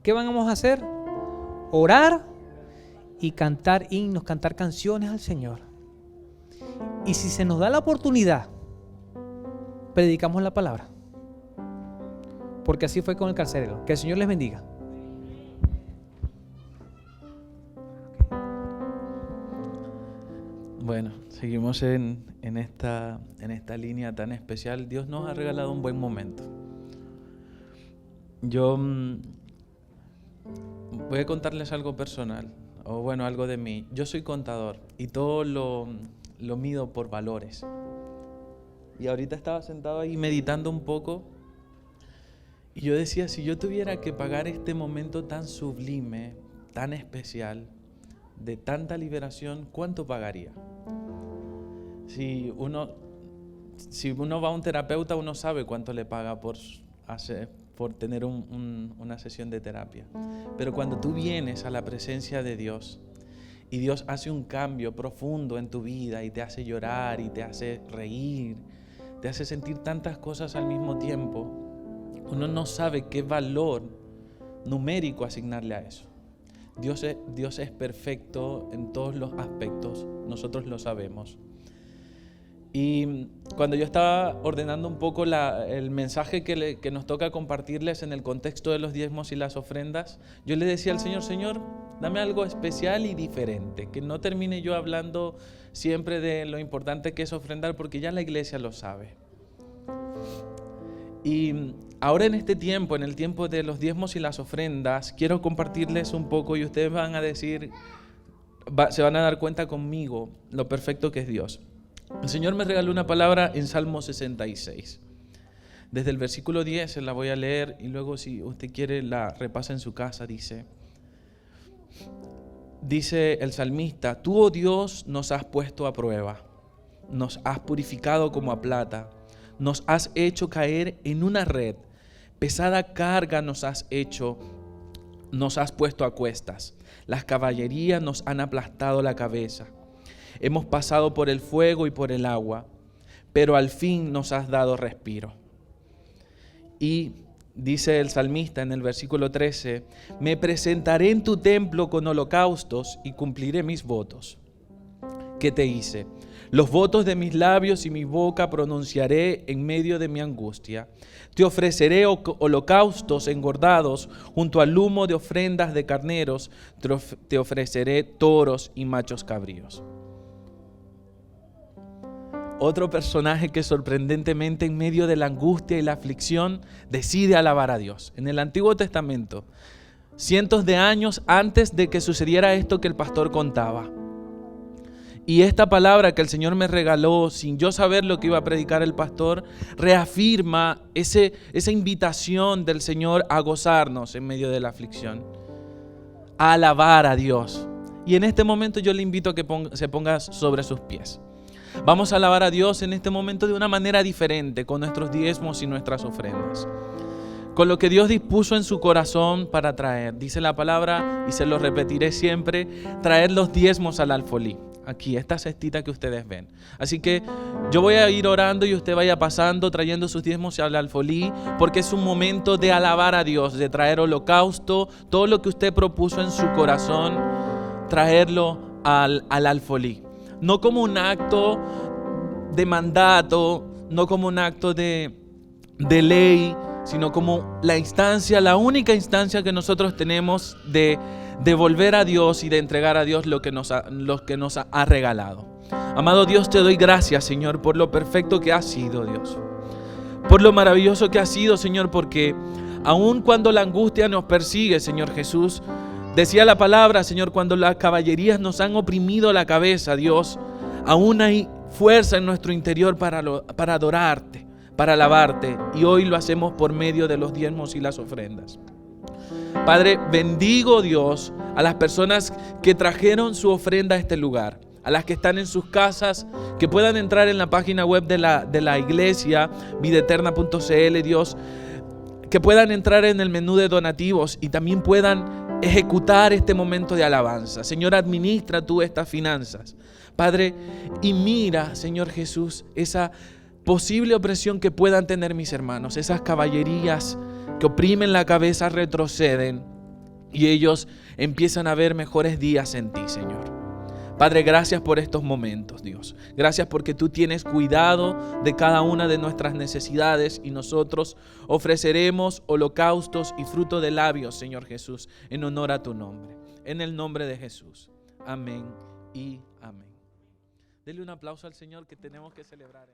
¿qué vamos a hacer? Orar y cantar himnos, cantar canciones al Señor. Y si se nos da la oportunidad, predicamos la palabra. Porque así fue con el carcelero. Que el Señor les bendiga. Bueno, seguimos en esta línea tan especial. Dios nos ha regalado un buen momento. Yo voy a contarles algo personal, o bueno, algo de mí. Yo soy contador y todo lo mido por valores. Y ahorita estaba sentado ahí meditando un poco y yo decía, si yo tuviera que pagar este momento tan sublime, tan especial, de tanta liberación, ¿cuánto pagaría? Si uno va a un terapeuta, uno sabe cuánto le paga por tener una sesión de terapia. Pero cuando tú vienes a la presencia de Dios y Dios hace un cambio profundo en tu vida y te hace llorar y te hace reír, te hace sentir tantas cosas al mismo tiempo, uno no sabe qué valor numérico asignarle a eso. Dios es perfecto en todos los aspectos, nosotros lo sabemos. Y cuando yo estaba ordenando un poco el mensaje que nos toca compartirles en el contexto de los diezmos y las ofrendas, yo le decía al Señor, Señor, dame algo especial y diferente, que no termine yo hablando siempre de lo importante que es ofrendar, porque ya la iglesia lo sabe. Y ahora en este tiempo, en el tiempo de los diezmos y las ofrendas, quiero compartirles un poco y ustedes van a decir, se van a dar cuenta conmigo lo perfecto que es Dios. El Señor me regaló una palabra en Salmo 66. Desde el versículo 10 se la voy a leer y luego si usted quiere la repasa en su casa. Dice el salmista, tú, oh Dios, nos has puesto a prueba, nos has purificado como a plata, nos has hecho caer en una red, pesada carga nos has puesto a cuestas, las caballerías nos han aplastado la cabeza. Hemos pasado por el fuego y por el agua, pero al fin nos has dado respiro. Y dice el salmista en el versículo 13, me presentaré en tu templo con holocaustos y cumpliré mis votos. ¿Qué te hice? Los votos de mis labios y mi boca pronunciaré en medio de mi angustia. Te ofreceré holocaustos engordados junto al humo de ofrendas de carneros. Te ofreceré toros y machos cabríos. Otro personaje que sorprendentemente en medio de la angustia y la aflicción decide alabar a Dios. En el Antiguo Testamento, cientos de años antes de que sucediera esto que el pastor contaba. Y esta palabra que el Señor me regaló sin yo saber lo que iba a predicar el pastor, reafirma esa invitación del Señor a gozarnos en medio de la aflicción, a alabar a Dios. Y en este momento yo le invito a que se ponga sobre sus pies. Vamos a alabar a Dios en este momento de una manera diferente, con nuestros diezmos y nuestras ofrendas. con lo que Dios dispuso en su corazón para traer. Dice la palabra, y se lo repetiré siempre, traer los diezmos al alfolí. Aquí, esta cestita que ustedes ven. Así que yo voy a ir orando y usted vaya pasando, trayendo sus diezmos al alfolí, porque es un momento de alabar a Dios, de traer holocausto, todo lo que usted propuso en su corazón, traerlo al alfolí. No como un acto de mandato, no como un acto de ley, sino como la única instancia que nosotros tenemos de devolver a Dios y de entregar a Dios lo que nos ha regalado. Amado Dios, te doy gracias, Señor, por lo perfecto que has sido, Dios. Por lo maravilloso que has sido, Señor, porque aun cuando la angustia nos persigue, Señor Jesús, decía la palabra, Señor, cuando las caballerías nos han oprimido la cabeza, Dios, aún hay fuerza en nuestro interior para adorarte, para alabarte, y hoy lo hacemos por medio de los diezmos y las ofrendas. Padre, bendigo, Dios, a las personas que trajeron su ofrenda a este lugar, a las que están en sus casas, que puedan entrar en la página web de la iglesia, vidaeterna.cl, Dios, que puedan entrar en el menú de donativos y también puedan ejecutar este momento de alabanza. Señor, administra tú estas finanzas, Padre, y mira, Señor Jesús, esa posible opresión que puedan tener mis hermanos, esas caballerías que oprimen la cabeza retroceden y ellos empiezan a ver mejores días en ti, Señor. Padre, gracias por estos momentos, Dios. Gracias porque tú tienes cuidado de cada una de nuestras necesidades y nosotros ofreceremos holocaustos y fruto de labios, Señor Jesús, en honor a tu nombre. En el nombre de Jesús. Amén y amén. Dele un aplauso al Señor, que tenemos que celebrar.